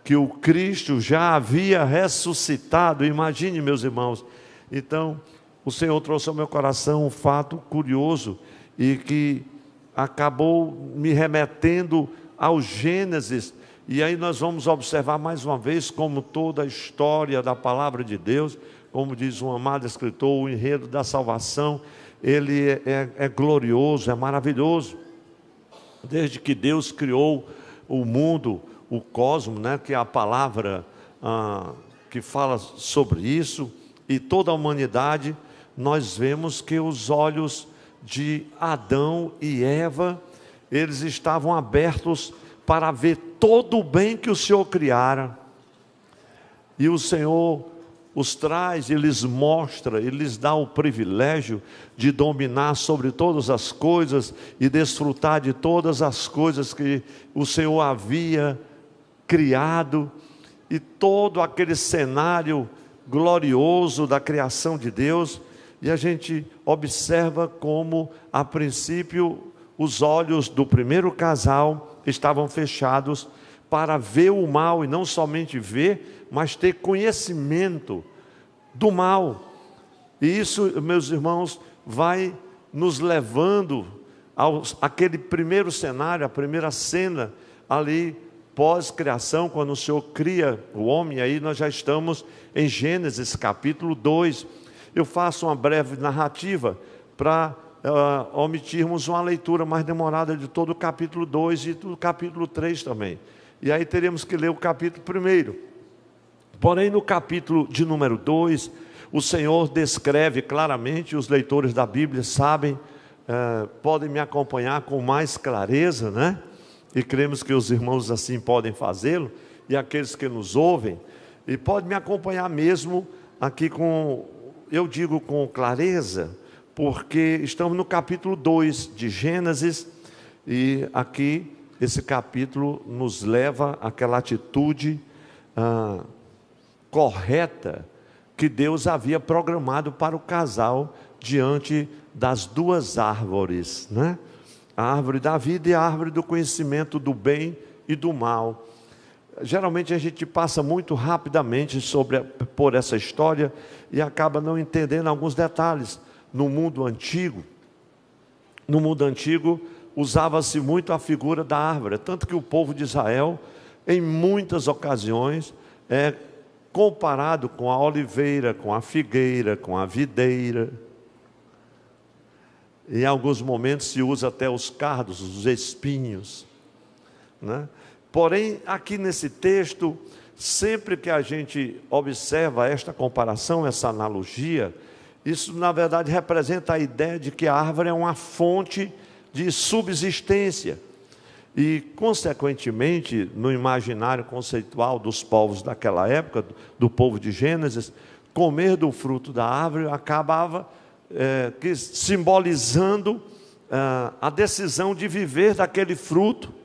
que o Cristo já havia ressuscitado. Imagine, meus irmãos. Então, o Senhor trouxe ao meu coração um fato curioso e que acabou me remetendo ao Gênesis. E aí nós vamos observar mais uma vez como toda a história da palavra de Deus, como diz um amado escritor, o enredo da salvação, ele é glorioso, é maravilhoso. Desde que Deus criou o mundo, o cosmos, né, que é a palavra que fala sobre isso, e toda a humanidade, nós vemos que os olhos de Adão e Eva, eles estavam abertos para ver todo o bem que o Senhor criara. E o Senhor os traz e lhes mostra, e lhes dá o privilégio de dominar sobre todas as coisas e desfrutar de todas as coisas que o Senhor havia criado, e todo aquele cenário glorioso da criação de Deus. E a gente observa como, a princípio, os olhos do primeiro casal estavam fechados para ver o mal, e não somente ver, mas ter conhecimento do mal. E isso, meus irmãos, vai nos levando àquele primeiro cenário, a primeira cena ali pós-criação, quando o Senhor cria o homem. Aí nós já estamos em Gênesis capítulo 2. Eu faço uma breve narrativa para omitirmos uma leitura mais demorada de todo o capítulo 2 e do capítulo 3 também. E aí teremos que ler o capítulo 1. Porém, no capítulo de número 2, o Senhor descreve claramente, os leitores da Bíblia sabem, podem me acompanhar com mais clareza, né? E cremos que os irmãos assim podem fazê-lo, e aqueles que nos ouvem, e podem me acompanhar mesmo aqui eu digo com clareza, porque estamos no capítulo 2 de Gênesis, e aqui esse capítulo nos leva àquela atitude correta que Deus havia programado para o casal diante das 2 árvores, né? a árvore da vida e a árvore do conhecimento do bem e do mal. Geralmente a gente passa muito rapidamente por essa história e acaba não entendendo alguns detalhes. No mundo antigo usava-se muito a figura da árvore, tanto que o povo de Israel, em muitas ocasiões, é comparado com a oliveira, com a figueira, com a videira. Em alguns momentos se usa até os cardos, os espinhos, né? Porém, aqui nesse texto, sempre que a gente observa esta comparação, essa analogia, isso na verdade representa a ideia de que a árvore é uma fonte de subsistência. E, consequentemente, no imaginário conceitual dos povos daquela época, do povo de Gênesis, comer do fruto da árvore acabava simbolizando a decisão de viver daquele fruto.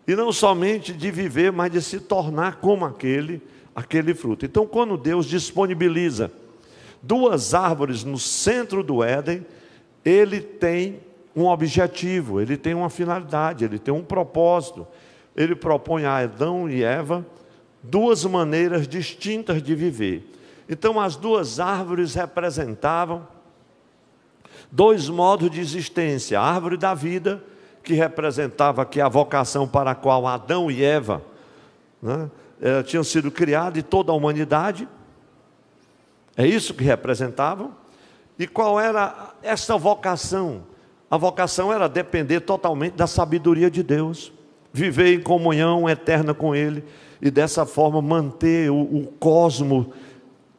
E não somente de viver, mas de se tornar como aquele fruto. Então, quando Deus disponibiliza duas árvores no centro do Éden, Ele tem um objetivo, Ele tem uma finalidade, Ele tem um propósito. Ele propõe a Adão e Eva duas maneiras distintas de viver. Então, as duas árvores representavam dois modos de existência. A árvore da vida, que representava que a vocação para a qual Adão e Eva, né, tinham sido criados, e toda a humanidade. É isso que representavam. E qual era essa vocação? A vocação era depender totalmente da sabedoria de Deus, viver em comunhão eterna com Ele, e dessa forma manter o cosmos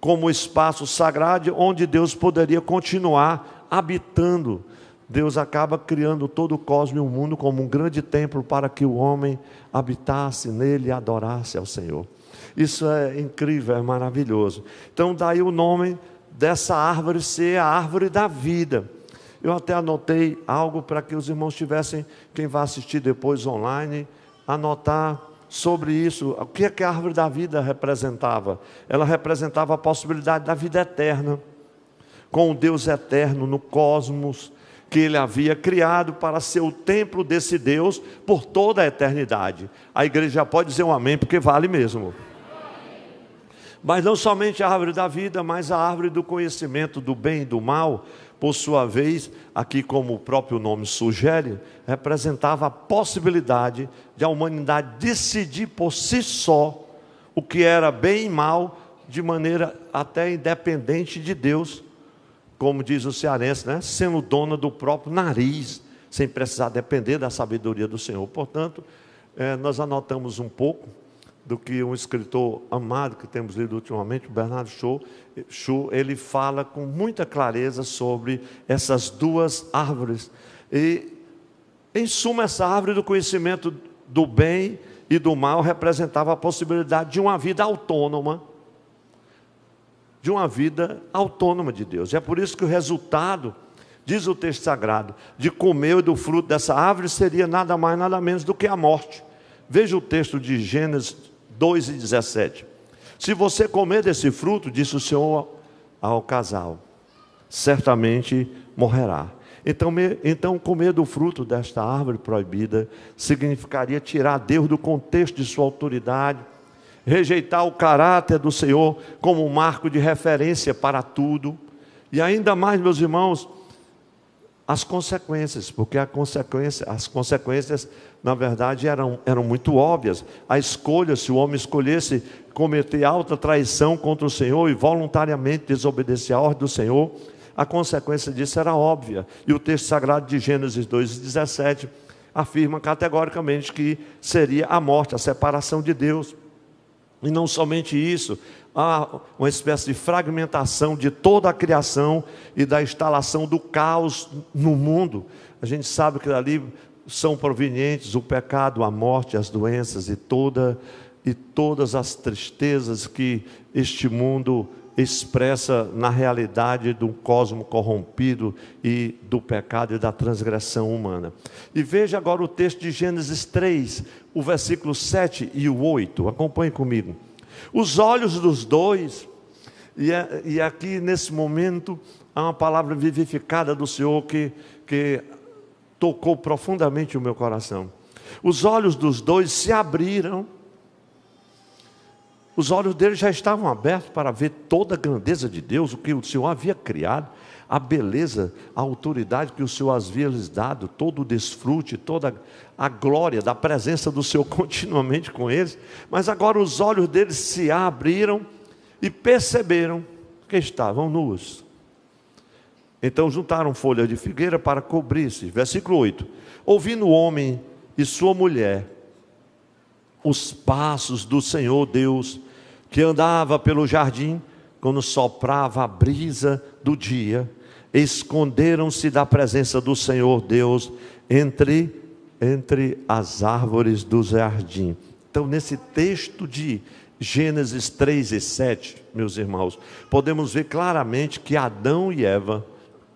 como espaço sagrado, onde Deus poderia continuar habitando. Deus acaba criando todo o cosmos e o mundo como um grande templo para que o homem habitasse nele e adorasse ao Senhor. Isso é incrível, é maravilhoso. Então daí o nome dessa árvore ser a árvore da vida. Eu até anotei algo para que os irmãos tivessem, quem vai assistir depois online, anotar sobre isso. O que é que a árvore da vida representava? Ela representava a possibilidade da vida eterna, com o Deus eterno no cosmos, que Ele havia criado para ser o templo desse Deus por toda a eternidade. A igreja já pode dizer um amém, porque vale mesmo. Mas não somente a árvore da vida, mas a árvore do conhecimento do bem e do mal, por sua vez, aqui como o próprio nome sugere, representava a possibilidade de a humanidade decidir por si só o que era bem e mal, de maneira até independente de Deus, como diz o cearense, né? Sendo dona do próprio nariz, sem precisar depender da sabedoria do Senhor. Portanto, nós anotamos um pouco do que um escritor amado que temos lido ultimamente, o Bernard Shaw, ele fala com muita clareza sobre essas duas árvores. E, em suma, essa árvore do conhecimento do bem e do mal representava a possibilidade de uma vida autônoma, de Deus. É por isso que o resultado, diz o texto sagrado, de comer do fruto dessa árvore seria nada mais, nada menos do que a morte. Veja o texto de Gênesis 2:17. Se você comer desse fruto, disse o Senhor ao casal, certamente morrerá. Então comer do fruto desta árvore proibida significaria tirar Deus do contexto de sua autoridade, rejeitar o caráter do Senhor como um marco de referência para tudo, e ainda mais, meus irmãos, as consequências, porque as consequências, na verdade, eram muito óbvias. A escolha, se o homem escolhesse cometer alta traição contra o Senhor e voluntariamente desobedecer a ordem do Senhor, a consequência disso era óbvia. E o texto sagrado de Gênesis 2:17 afirma categoricamente que seria a morte, a separação de Deus. E não somente isso, há uma espécie de fragmentação de toda a criação e da instalação do caos no mundo. A gente sabe que dali são provenientes o pecado, a morte, as doenças e todas as tristezas que este mundo expressa na realidade do cosmo corrompido e do pecado e da transgressão humana. E veja agora o texto de Gênesis 3, o versículo 7 e o 8. Acompanhe comigo. Os olhos dos dois E aqui nesse momento há uma palavra vivificada do Senhor que tocou profundamente o meu coração. Os olhos dos dois se abriram. Os olhos deles já estavam abertos para ver toda a grandeza de Deus, o que o Senhor havia criado, a beleza, a autoridade que o Senhor havia lhes dado, todo o desfrute, toda a glória da presença do Senhor continuamente com eles. Mas agora os olhos deles se abriram e perceberam que estavam nus. Então juntaram folhas de figueira para cobrir-se. Versículo 8. Ouvindo o homem e sua mulher os passos do Senhor Deus, que andava pelo jardim, quando soprava a brisa do dia, esconderam-se da presença do Senhor Deus entre as árvores do jardim. Então, nesse texto de Gênesis 3 e 7, meus irmãos, podemos ver claramente que Adão e Eva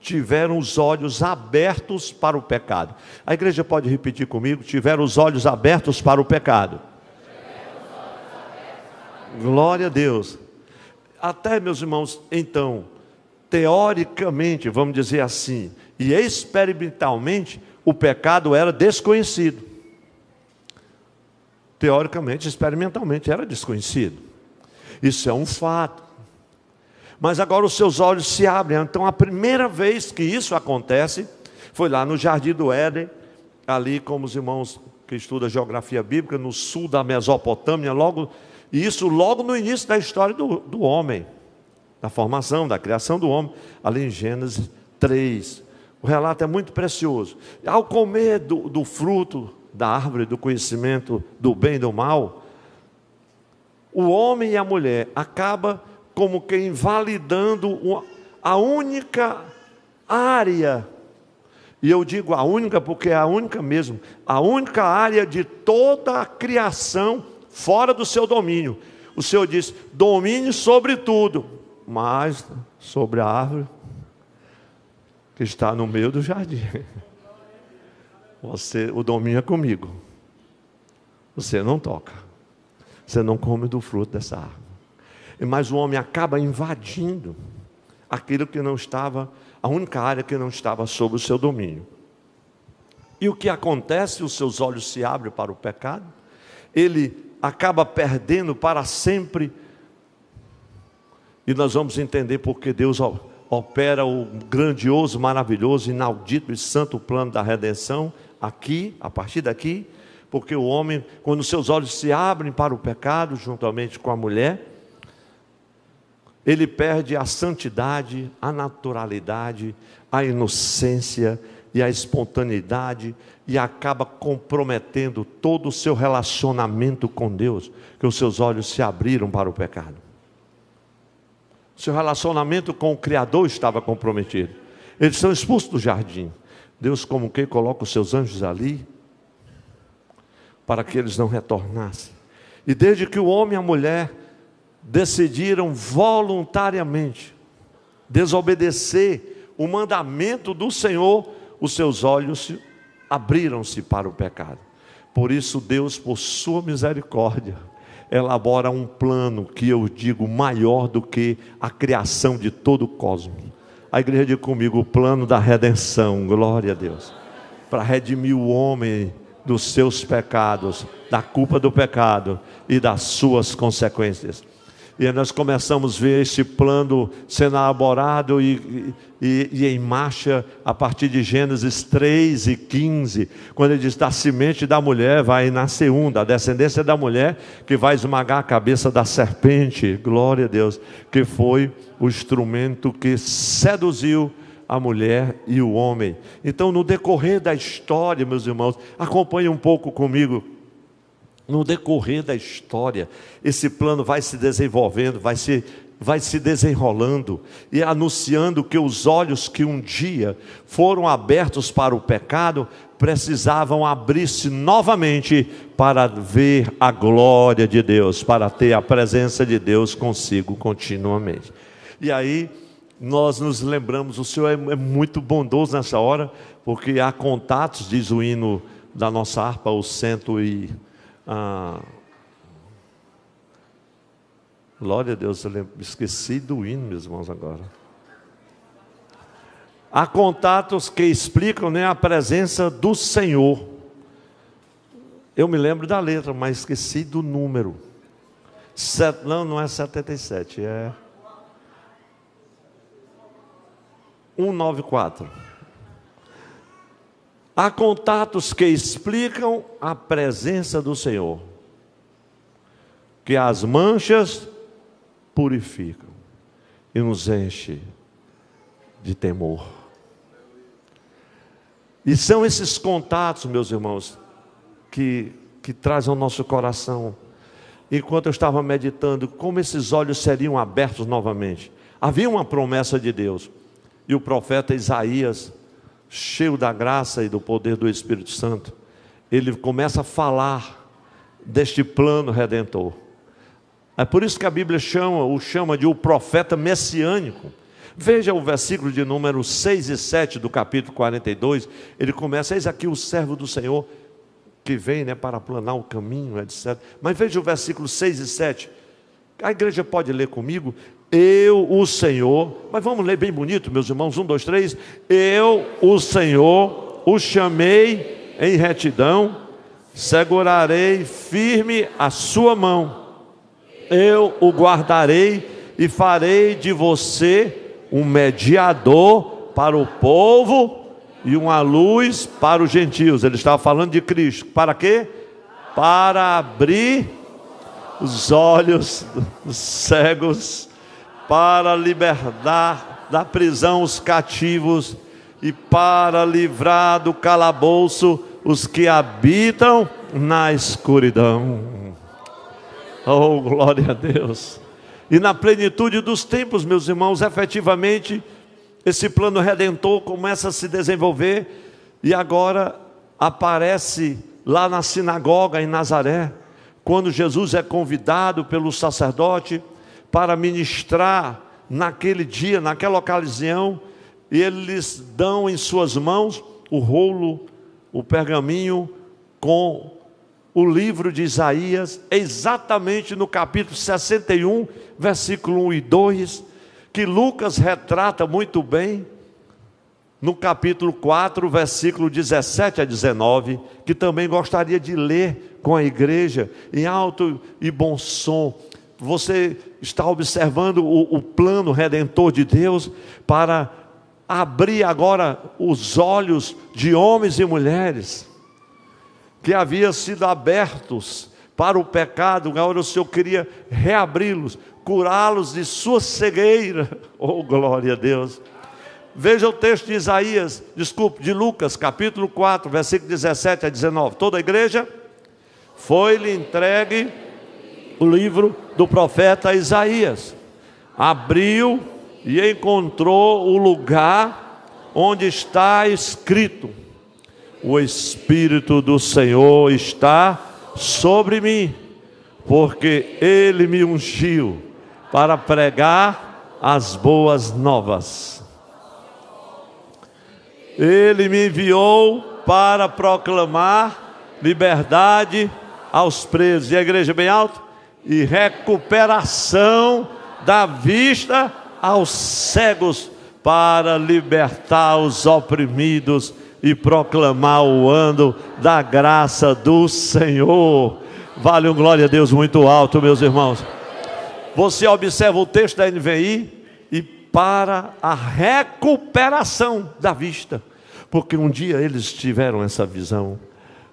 tiveram os olhos abertos para o pecado. A igreja pode repetir comigo? Tiveram os olhos abertos para o pecado. Glória a Deus. Até, meus irmãos, então, teoricamente, vamos dizer assim, e experimentalmente, o pecado era desconhecido. Teoricamente, experimentalmente, era desconhecido. Isso é um fato. Mas agora os seus olhos se abrem. Então, a primeira vez que isso acontece foi lá no Jardim do Éden, ali, como os irmãos que estudam geografia bíblica, no sul da Mesopotâmia, isso logo no início da história do homem, da formação, da criação do homem, ali em Gênesis 3. O relato é muito precioso. Ao comer do fruto da árvore do conhecimento do bem e do mal, o homem e a mulher acabam como que invalidando a única área, e eu digo a única porque é a única mesmo, a única área de toda a criação fora do seu domínio. O Senhor diz: domine sobre tudo, mas sobre a árvore que está no meio do jardim, o domínio é comigo. Você não toca, você não come do fruto dessa árvore. Mas o homem acaba invadindo aquilo que não estava, a única área que não estava sob o seu domínio. E o que acontece? Os seus olhos se abrem para o pecado, ele acaba perdendo para sempre. E nós vamos entender porque Deus opera o grandioso, maravilhoso, inaudito e santo plano da redenção aqui, a partir daqui, porque o homem, quando seus olhos se abrem para o pecado, juntamente com a mulher, ele perde a santidade, a naturalidade, a inocência e a espontaneidade, e acaba comprometendo todo o seu relacionamento com Deus, que os seus olhos se abriram para o pecado. Seu relacionamento com o Criador estava comprometido. Eles são expulsos do jardim. Deus, como que coloca os seus anjos ali, para que eles não retornassem. E desde que o homem e a mulher decidiram voluntariamente desobedecer o mandamento do Senhor, os seus olhos abriram-se para o pecado. Por isso Deus, por sua misericórdia, elabora um plano que eu digo maior do que a criação de todo o cosmos. A igreja diz comigo: o plano da redenção, glória a Deus, para redimir o homem dos seus pecados, da culpa do pecado e das suas consequências. E nós começamos a ver esse plano sendo elaborado e em marcha a partir de Gênesis 3 e 15, quando ele diz: da semente da mulher vai nascer da descendência da mulher, que vai esmagar a cabeça da serpente, glória a Deus, que foi o instrumento que seduziu a mulher e o homem. Então, no decorrer da história, meus irmãos, acompanhe um pouco comigo. No decorrer da história, esse plano vai se desenvolvendo, vai se desenrolando e anunciando que os olhos que um dia foram abertos para o pecado precisavam abrir-se novamente para ver a glória de Deus, para ter a presença de Deus consigo continuamente. E aí nós nos lembramos, o Senhor é muito bondoso nessa hora, porque há contatos, diz o hino da nossa harpa, o Glória a Deus, eu esqueci do hino, meus irmãos, agora. Há contatos que explicam, né, a presença do Senhor. Eu me lembro da letra, mas esqueci do número. Não é 77, é 194. Há contatos que explicam a presença do Senhor, que as manchas purificam e nos enche de temor. E são esses contatos, meus irmãos, que trazem ao nosso coração. Enquanto eu estava meditando, como esses olhos seriam abertos novamente. Havia uma promessa de Deus. E o profeta Isaías, cheio da graça e do poder do Espírito Santo, ele começa a falar deste plano redentor. É por isso que a Bíblia o chama de o profeta messiânico. Veja o versículo de número 6 e 7 do capítulo 42. Ele começa: eis aqui o servo do Senhor, que vem, né, para aplanar o caminho, etc. Mas veja o versículo 6 e 7. A igreja pode ler comigo? Eu, o Senhor, mas vamos ler bem bonito, meus irmãos, 1, 2, 3. Eu, o Senhor, o chamei em retidão, segurarei firme a sua mão. Eu o guardarei e farei de você um mediador para o povo e uma luz para os gentios. Ele estava falando de Cristo. Para quê? Para abrir os olhos dos cegos, para libertar da prisão os cativos e para livrar do calabouço os que habitam na escuridão. Oh, glória a Deus! E na plenitude dos tempos, meus irmãos, efetivamente, esse plano redentor começa a se desenvolver e agora aparece lá na sinagoga em Nazaré, quando Jesus é convidado pelo sacerdote para ministrar naquele dia, naquela ocasião, e eles dão em suas mãos o rolo, o pergaminho com o livro de Isaías, exatamente no capítulo 61, versículo 1 e 2, que Lucas retrata muito bem, no capítulo 4, versículo 17 a 19, que também gostaria de ler com a igreja, em alto e bom som. Você está observando o plano redentor de Deus, para abrir agora os olhos de homens e mulheres, que haviam sido abertos para o pecado. Agora o Senhor queria reabri-los, curá-los de sua cegueira. Oh, glória a Deus! Veja o texto de de Lucas, capítulo 4, versículo 17 a 19. Toda a igreja, foi-lhe entregue o livro do profeta Isaías. Abriu e encontrou o lugar onde está escrito: o Espírito do Senhor está sobre mim, porque Ele me ungiu para pregar as boas novas. Ele me enviou para proclamar liberdade aos presos. E a igreja bem alto? E recuperação da vista aos cegos, para libertar os oprimidos e proclamar o ano da graça do Senhor. Vale um glória a Deus muito alto, meus irmãos. Você observa o texto da NVI, e para a recuperação da vista, porque um dia eles tiveram essa visão,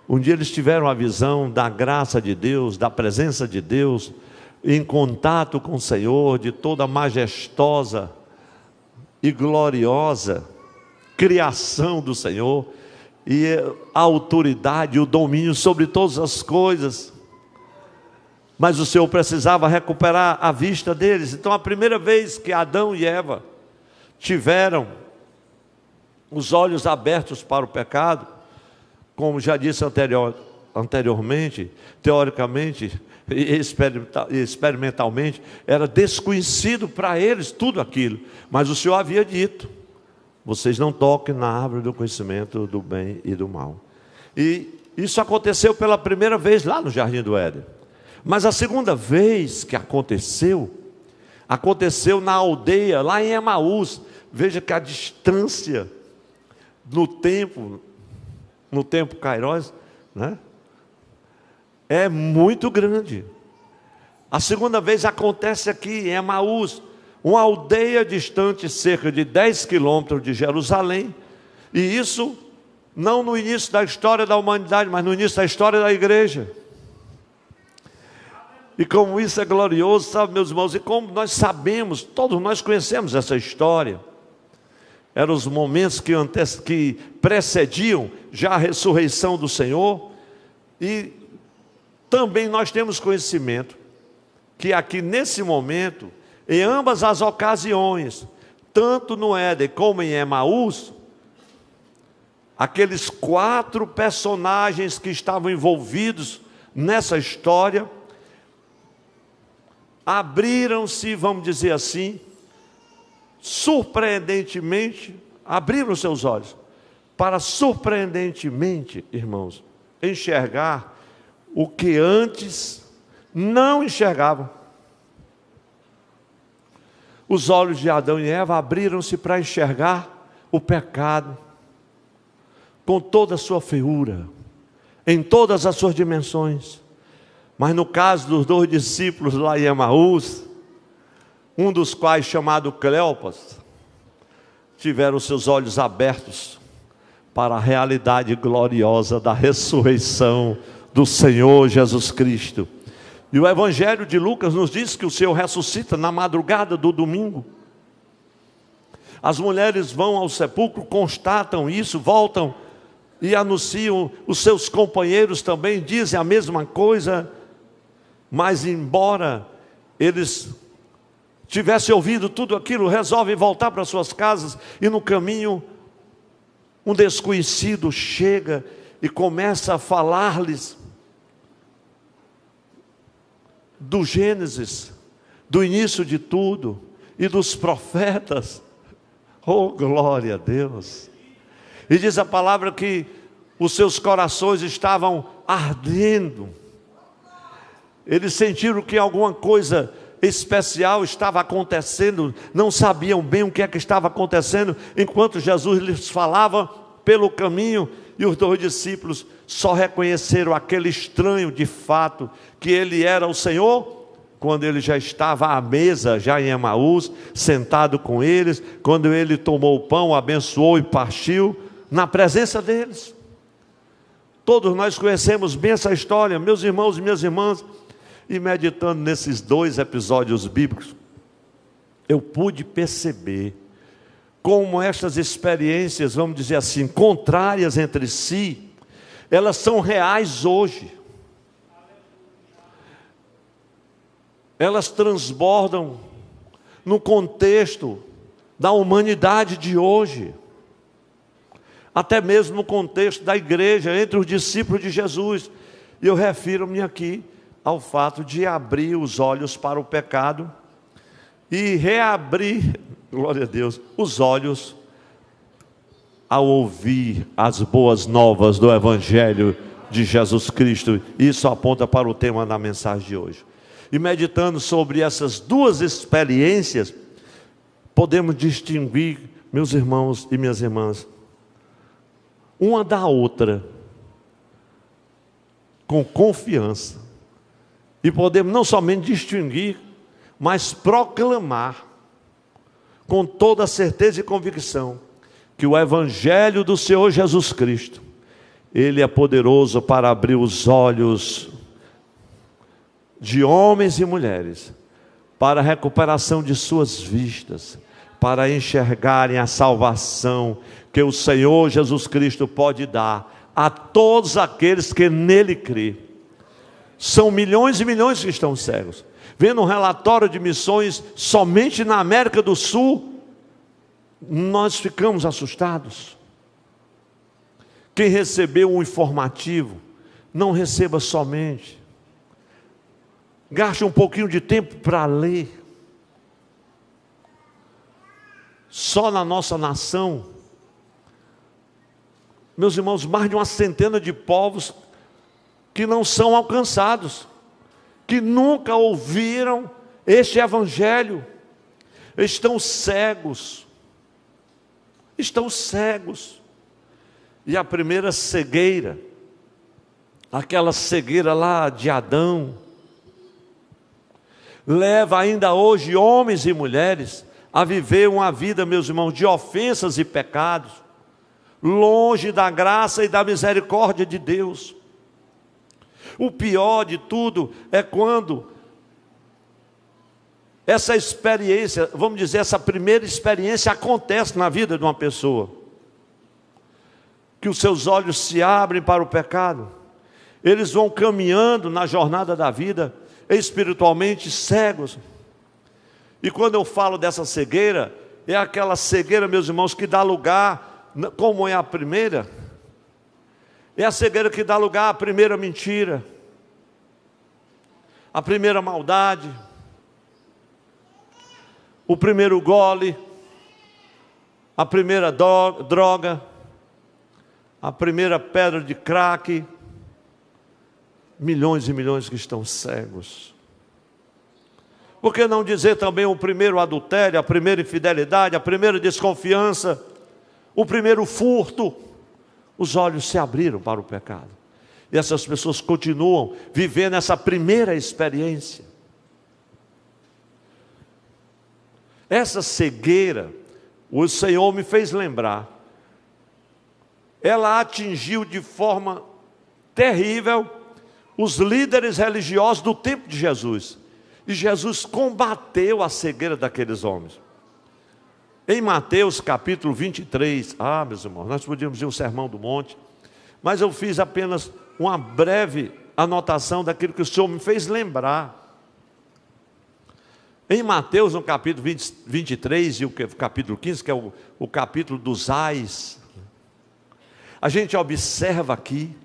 um dia eles tiveram a visão da graça de Deus, da presença de Deus, em contato com o Senhor, de toda a majestosa e gloriosa criação do Senhor, e a autoridade e o domínio sobre todas as coisas. Mas o Senhor precisava recuperar a vista deles. Então, a primeira vez que Adão e Eva tiveram os olhos abertos para o pecado, como já disse anteriormente, teoricamente e experimentalmente, era desconhecido para eles tudo aquilo. Mas o Senhor havia dito: vocês não toquem na árvore do conhecimento do bem e do mal. E isso aconteceu pela primeira vez lá no Jardim do Éden. Mas a segunda vez que aconteceu na aldeia, lá em Emaús. Veja que a distância no tempo Kairos, né, é muito grande. A segunda vez acontece aqui em Emaús, uma aldeia distante cerca de 10 quilômetros de Jerusalém, e isso não no início da história da humanidade, mas no início da história da igreja. E como isso é glorioso, sabe, meus irmãos, e como nós sabemos, todos nós conhecemos essa história. Eram os momentos que precediam já a ressurreição do Senhor, e também nós temos conhecimento que aqui nesse momento, em ambas as ocasiões, tanto no Éden como em Emaús, aqueles 4 personagens que estavam envolvidos nessa história, abriram-se, vamos dizer assim, surpreendentemente, abriram seus olhos, para surpreendentemente, irmãos, enxergar o que antes não enxergavam. Os olhos de Adão e Eva abriram-se para enxergar o pecado, com toda a sua feiura, em todas as suas dimensões. Mas no caso dos 2 discípulos lá em Emaús, um dos quais chamado Cleopas, tiveram seus olhos abertos para a realidade gloriosa da ressurreição do Senhor Jesus Cristo. E o Evangelho de Lucas nos diz que o Senhor ressuscita na madrugada do domingo. As mulheres vão ao sepulcro, constatam isso, voltam e anunciam, os seus companheiros também dizem a mesma coisa, mas embora eles tivessem ouvido tudo aquilo, resolvem voltar para suas casas, e no caminho um desconhecido chega e começa a falar-lhes do Gênesis, do início de tudo, e dos profetas. Oh, glória a Deus! E diz a palavra que os seus corações estavam ardendo. Eles sentiram que alguma coisa especial estava acontecendo, não sabiam bem o que é que estava acontecendo, enquanto Jesus lhes falava pelo caminho, e os 2 discípulos só reconheceram aquele estranho de fato, que ele era o Senhor, quando ele já estava à mesa, já em Emaús, sentado com eles, quando ele tomou o pão, abençoou e partiu, na presença deles. Todos nós conhecemos bem essa história, meus irmãos e minhas irmãs, e meditando nesses 2 episódios bíblicos, eu pude perceber como estas experiências, vamos dizer assim, contrárias entre si, elas são reais hoje. Elas transbordam no contexto da humanidade de hoje, até mesmo no contexto da igreja, entre os discípulos de Jesus. E eu refiro-me aqui ao fato de abrir os olhos para o pecado e reabrir, glória a Deus, os olhos ao ouvir as boas novas do Evangelho de Jesus Cristo. Isso aponta para o tema da mensagem de hoje. E meditando sobre essas 2 experiências, podemos distinguir, meus irmãos e minhas irmãs, uma da outra, com confiança. E podemos não somente distinguir, mas proclamar, com toda certeza e convicção, que o Evangelho do Senhor Jesus Cristo, Ele é poderoso para abrir os olhos de homens e mulheres, para a recuperação de suas vistas, para enxergarem a salvação que o Senhor Jesus Cristo pode dar a todos aqueles que nele crê. São milhões e milhões que estão cegos. Vendo um relatório de missões somente na América do Sul, nós ficamos assustados. Quem recebeu um informativo, não receba somente. Gaste um pouquinho de tempo para ler. Só na nossa nação, meus irmãos, mais de 100 de povos que não são alcançados. que nunca ouviram este evangelho, estão cegos. Estão cegos. E a primeira cegueira, aquela cegueira lá de Adão, leva ainda hoje homens e mulheres a viver uma vida, meus irmãos, de ofensas e pecados, longe da graça e da misericórdia de Deus. O pior de tudo é quando essa experiência, vamos dizer, essa primeira experiência acontece na vida de uma pessoa, que os seus olhos se abrem para o pecado, eles vão caminhando na jornada da vida, espiritualmente cegos. E quando eu falo dessa cegueira, é aquela cegueira, meus irmãos, que dá lugar, como é a primeira, é a cegueira que dá lugar à primeira mentira, à primeira maldade, o primeiro gole, a primeira droga, a primeira pedra de crack. Milhões e milhões que estão cegos. Por que não dizer também o primeiro adultério, a primeira infidelidade, a primeira desconfiança, o primeiro furto? Os olhos se abriram para o pecado. E essas pessoas continuam vivendo essa primeira experiência. Essa cegueira, o Senhor me fez lembrar, ela atingiu de forma terrível os líderes religiosos do tempo de Jesus. E Jesus combateu a cegueira daqueles homens. Em Mateus capítulo 23, meus irmãos, nós podíamos ir um sermão do monte, mas eu fiz apenas uma breve anotação daquilo que o Senhor me fez lembrar. Em Mateus, no capítulo 23 e o capítulo 15, que é o capítulo dos ais, a gente observa aqui,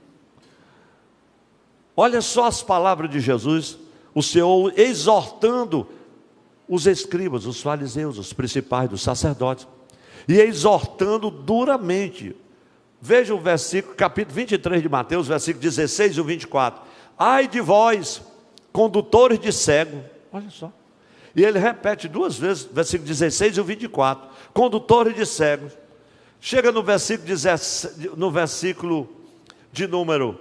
olha só as palavras de Jesus, o Senhor exortando os escribas, os fariseus, os principais, dos sacerdotes, e exortando duramente. Veja o versículo, capítulo 23 de Mateus, versículo 16 e o 24. Ai de vós, condutores de cego, olha só. E ele repete duas vezes, versículo 16 e o 24. Condutores de cegos. Chega no versículo de número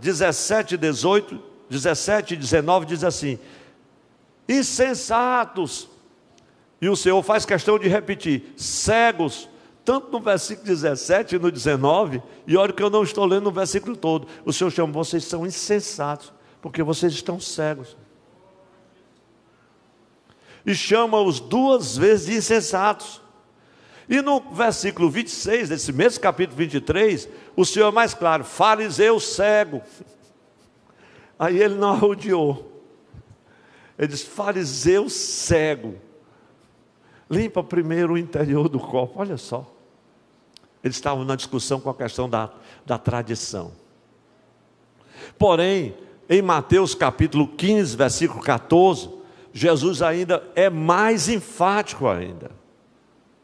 17 e 18, 17 e 19, diz assim: insensatos. E o Senhor faz questão de repetir, cegos, tanto no versículo 17 e no 19, e olha que eu não estou lendo no versículo todo. O Senhor chama, vocês são insensatos, porque vocês estão cegos. E chama-os duas vezes de insensatos. E no versículo 26, desse mesmo capítulo 23, o Senhor é mais claro, fariseu cego. Aí ele não arrodeou. Ele diz, fariseu cego. Limpa primeiro o interior do copo, olha só. Eles estavam na discussão com a questão da tradição. Porém, em Mateus capítulo 15, versículo 14, Jesus ainda é mais enfático ainda.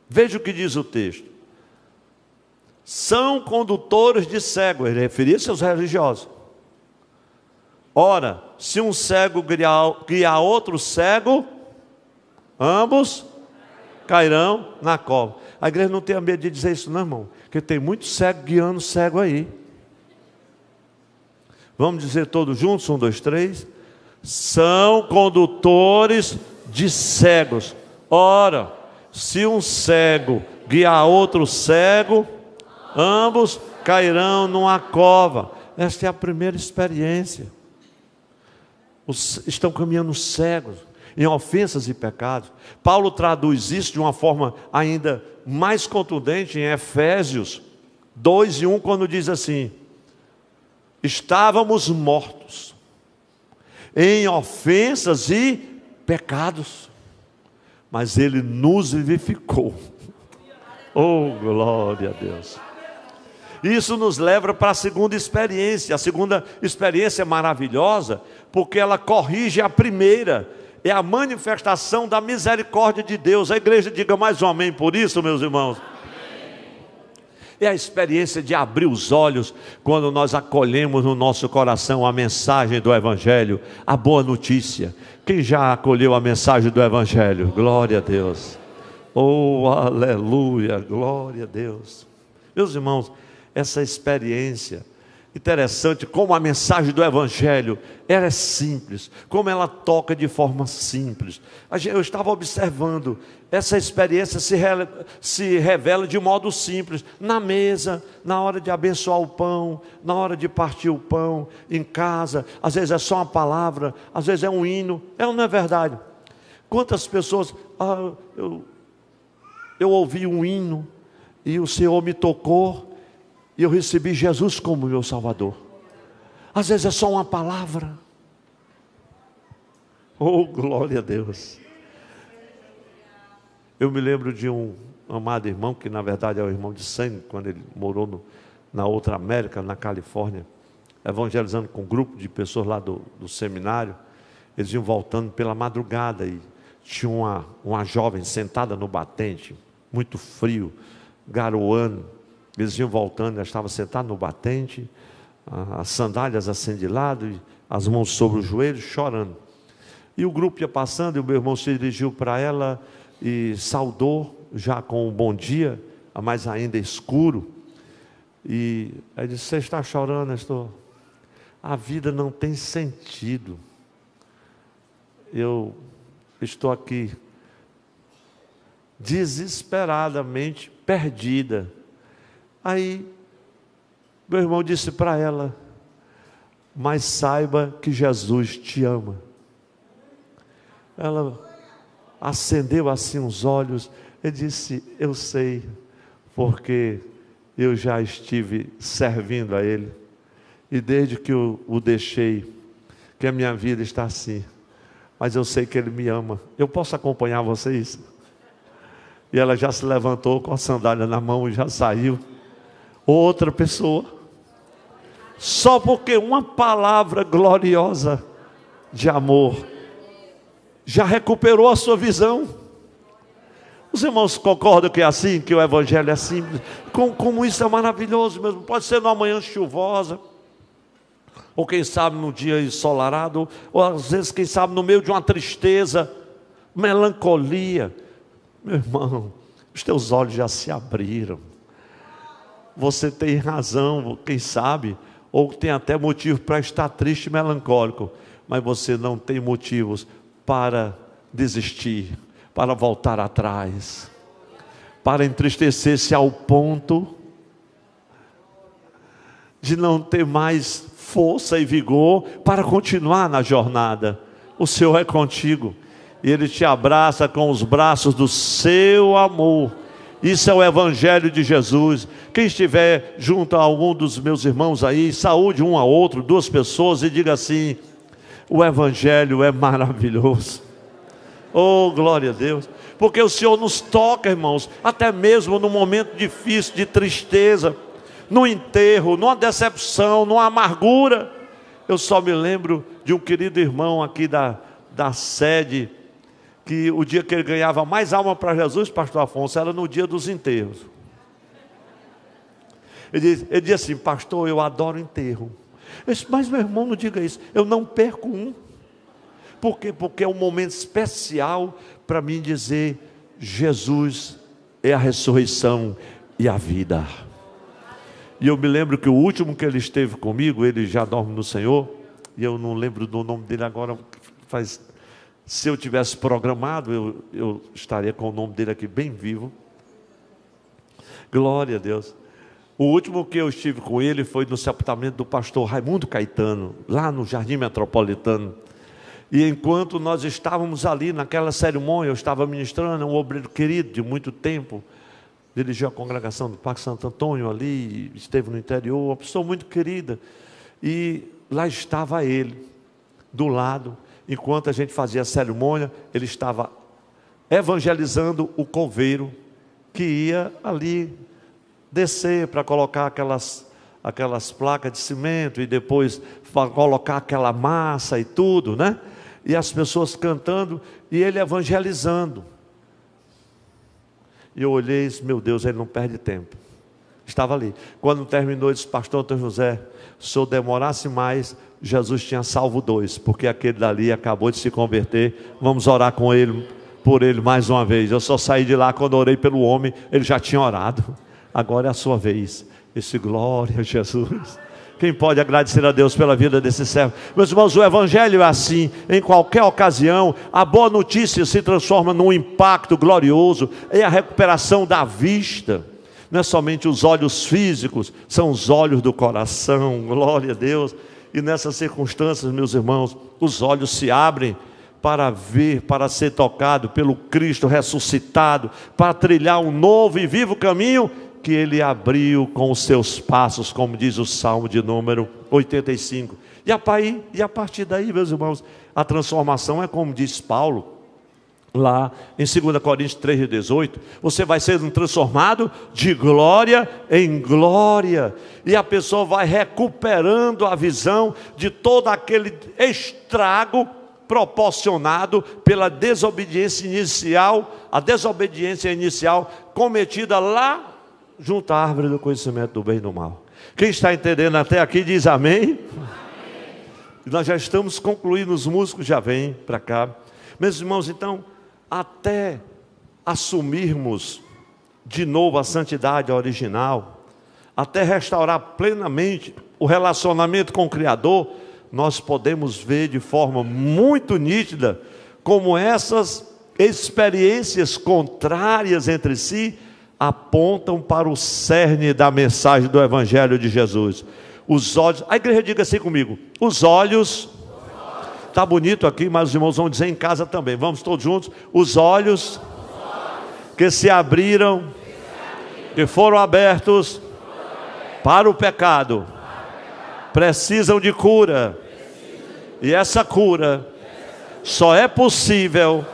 Veja o que diz o texto. São condutores de cego, ele referia-se aos religiosos. Ora, se um cego guiar outro cego, ambos cairão na cova. A igreja não tem medo de dizer isso não, irmão, porque tem muito cego guiando cego aí. Vamos dizer todos juntos, 1, 2, 3. São condutores de cegos. Ora, se um cego guiar outro cego, ambos cairão numa cova. Esta é a primeira experiência. Estão caminhando cegos, em ofensas e pecados. Paulo traduz isso de uma forma ainda mais contundente em Efésios 2 e 1, quando diz assim: estávamos mortos em ofensas e pecados, mas Ele nos vivificou. Oh, glória a Deus! Isso nos leva para a segunda experiência. A segunda experiência é maravilhosa, porque ela corrige a primeira. É a manifestação da misericórdia de Deus. A igreja diga mais um amém por isso, meus irmãos. Amém. É a experiência de abrir os olhos quando nós acolhemos no nosso coração a mensagem do Evangelho, a boa notícia. Quem já acolheu a mensagem do Evangelho? Glória a Deus. Oh, aleluia, glória a Deus. Meus irmãos, essa experiência interessante, como a mensagem do Evangelho, ela é simples, como ela toca de forma simples. Eu estava observando, essa experiência se revela de modo simples, na mesa, na hora de abençoar o pão, na hora de partir o pão, em casa, às vezes é só uma palavra, às vezes é um hino, ou não é verdade? Quantas pessoas, eu ouvi um hino, e o Senhor me tocou, e eu recebi Jesus como meu Salvador. Às vezes é só uma palavra. Oh, glória a Deus. Eu me lembro de um amado irmão, que na verdade é o irmão de sangue, quando ele morou na outra América, na Califórnia, evangelizando com um grupo de pessoas lá do seminário. Eles iam voltando pela madrugada e tinha uma jovem sentada no batente, muito frio, garoando. Eles iam voltando, ela estava sentada no batente, as sandálias assim de lado, e as mãos sobre os joelhos, chorando. E o grupo ia passando, e o meu irmão se dirigiu para ela e saudou, já com um bom dia, mas ainda escuro. E aí disse: você está chorando? Estou. A vida não tem sentido. Eu estou aqui desesperadamente perdida. Aí, meu irmão disse para ela: mas saiba que Jesus te ama. Ela acendeu assim os olhos e disse: eu sei, porque eu já estive servindo a Ele, e desde que eu o deixei, que a minha vida está assim, mas eu sei que Ele me ama. Eu posso acompanhar vocês? E ela já se levantou com a sandália na mão e já saiu. Outra pessoa, só porque uma palavra gloriosa de amor já recuperou a sua visão. Os irmãos concordam que é assim, que o Evangelho é simples? Como isso é maravilhoso mesmo. Pode ser numa manhã chuvosa, ou quem sabe num dia ensolarado, ou às vezes quem sabe no meio de uma tristeza, melancolia. Meu irmão, os teus olhos já se abriram. Você tem razão, quem sabe, ou tem até motivo para estar triste e melancólico, mas você não tem motivos para desistir, para voltar atrás, para entristecer-se ao ponto de não ter mais força e vigor para continuar na jornada. O Senhor é contigo, e Ele te abraça com os braços do seu amor. Isso é o Evangelho de Jesus. Quem estiver junto a algum dos meus irmãos aí, saúde um a outro, duas pessoas, e diga assim: o Evangelho é maravilhoso. Oh, glória a Deus. Porque o Senhor nos toca, irmãos, até mesmo no momento difícil de tristeza, no enterro, numa decepção, numa amargura. Eu só me lembro de um querido irmão aqui da sede, que o dia que ele ganhava mais alma para Jesus, pastor Afonso, era no dia dos enterros. Ele dizia assim: pastor, eu adoro enterro. Eu disse: mas meu irmão, não diga isso, eu não perco um. Por quê? Porque é um momento especial para mim dizer: Jesus é a ressurreição e a vida. E eu me lembro que o último que ele esteve comigo, ele já dorme no Senhor, e eu não lembro do nome dele agora, se eu tivesse programado, eu estaria com o nome dele aqui bem vivo. Glória a Deus. O último que eu estive com ele foi no sepultamento do pastor Raimundo Caetano, lá no Jardim Metropolitano. E enquanto nós estávamos ali naquela cerimônia, eu estava ministrando, um obreiro querido de muito tempo, dirigiu a congregação do Parque Santo Antônio ali, esteve no interior, uma pessoa muito querida. E lá estava ele, do lado. Enquanto a gente fazia a cerimônia, ele estava evangelizando o coveiro que ia ali descer para colocar aquelas placas de cimento e depois para colocar aquela massa e tudo, né? E as pessoas cantando e ele evangelizando. E eu olhei e disse: meu Deus, ele não perde tempo. estava ali. Quando terminou, ele disse: pastor Antônio José, se eu demorasse mais, Jesus tinha salvo 2, porque aquele dali acabou de se converter. Vamos orar com ele, por ele mais uma vez. Eu só saí de lá quando orei pelo homem, ele já tinha orado. Agora é a sua vez. Esse glória a Jesus. Quem pode agradecer a Deus pela vida desse servo? Meus irmãos, o evangelho é assim. Em qualquer ocasião, a boa notícia se transforma num impacto glorioso. É a recuperação da vista. Não é somente os olhos físicos, são os olhos do coração. Glória a Deus. E nessas circunstâncias, meus irmãos, os olhos se abrem para ver, para ser tocado pelo Cristo ressuscitado, para trilhar um novo e vivo caminho que Ele abriu com os seus passos, como diz o Salmo de número 85. E a partir daí, meus irmãos, a transformação é como diz Paulo, lá em 2 Coríntios 3,18, você vai sendo transformado de glória em glória, e a pessoa vai recuperando a visão de todo aquele estrago proporcionado pela desobediência inicial, a desobediência inicial cometida lá junto à árvore do conhecimento do bem e do mal. Quem está entendendo até aqui diz amém. Amém. Nós já estamos concluindo, os músicos já vêm para cá. Meus irmãos, então, até assumirmos de novo a santidade original, até restaurar plenamente o relacionamento com o Criador, nós podemos ver de forma muito nítida como essas experiências contrárias entre si apontam para o cerne da mensagem do Evangelho de Jesus. Os olhos, a igreja diga assim comigo, os olhos, está bonito aqui, mas os irmãos vão dizer em casa também, vamos todos juntos, os olhos que se abriram, que foram abertos para o pecado, precisam de cura, e essa cura só é possível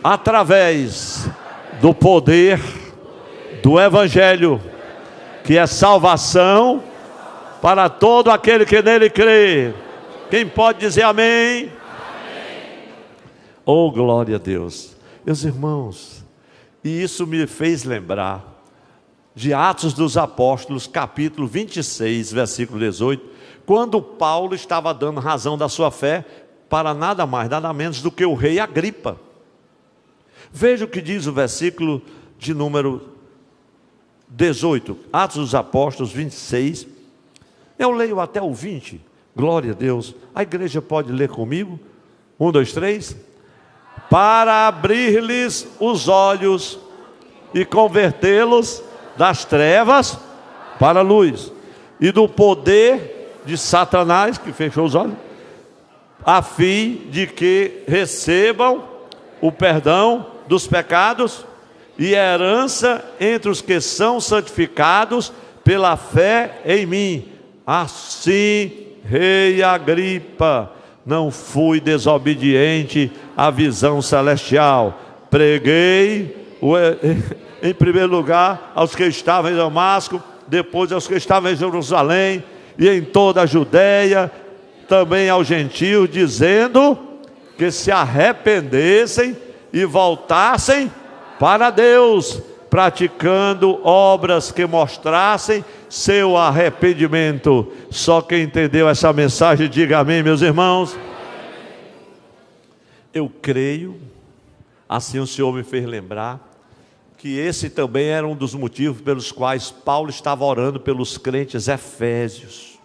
através do poder do Evangelho, que é salvação para todo aquele que nele crê. Quem pode dizer amém? Amém. Oh, glória a Deus. Meus irmãos, e isso me fez lembrar de Atos dos Apóstolos, capítulo 26, versículo 18, quando Paulo estava dando razão da sua fé para nada mais, nada menos do que o rei Agripa. Veja o que diz o versículo de número 18, Atos dos Apóstolos 26, eu leio até o 20, glória a Deus, a igreja pode ler comigo, 1, 2, 3, para abrir-lhes os olhos e convertê-los das trevas para a luz, e do poder de Satanás, que fechou os olhos, a fim de que recebam o perdão dos pecados e a herança entre os que são santificados pela fé em mim. Assim, rei Agripa, não fui desobediente à visão celestial. Preguei, em primeiro lugar, aos que estavam em Damasco, depois aos que estavam em Jerusalém e em toda a Judéia, também aos gentios, dizendo que se arrependessem e voltassem para Deus, praticando obras que mostrassem seu arrependimento. Só quem entendeu essa mensagem, diga amém, meus irmãos. Eu creio, assim o Senhor me fez lembrar, que esse também era um dos motivos pelos quais Paulo estava orando pelos crentes efésios.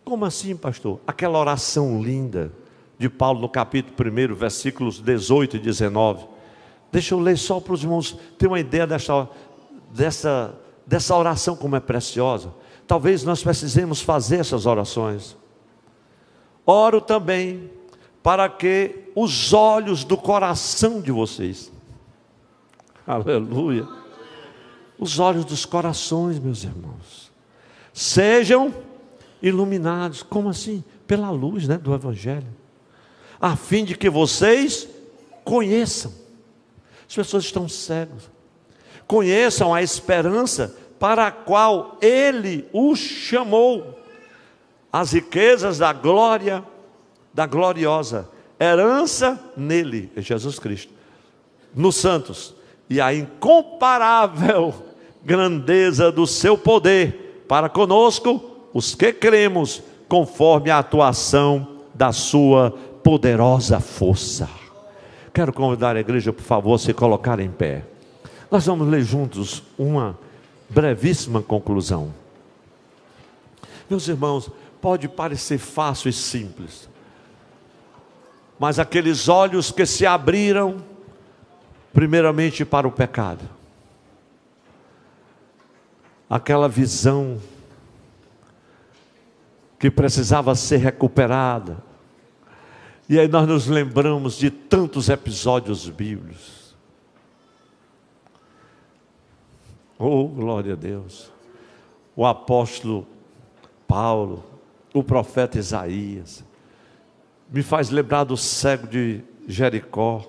Como assim, pastor? Aquela oração linda de Paulo no capítulo 1, versículos 18 e 19. Deixa eu ler só para os irmãos terem uma ideia dessa oração, como é preciosa. Talvez nós precisemos fazer essas orações. Oro também para que os olhos do coração de vocês, aleluia, os olhos dos corações, meus irmãos, sejam iluminados. Como assim? Pela luz, do Evangelho, a fim de que vocês conheçam. As pessoas estão cegas. Conheçam a esperança para a qual Ele os chamou, as riquezas da glória, da gloriosa herança nele, em Jesus Cristo, nos santos, e a incomparável grandeza do seu poder para conosco, os que cremos, conforme a atuação da sua poderosa força. Quero convidar a igreja, por favor, a se colocar em pé. Nós vamos ler juntos uma brevíssima conclusão. Meus irmãos, pode parecer fácil e simples, mas aqueles olhos que se abriram, primeiramente para o pecado, aquela visão que precisava ser recuperada, e aí nós nos lembramos de tantos episódios bíblicos. Oh, glória a Deus! O apóstolo Paulo, o profeta Isaías, me faz lembrar do cego de Jericó,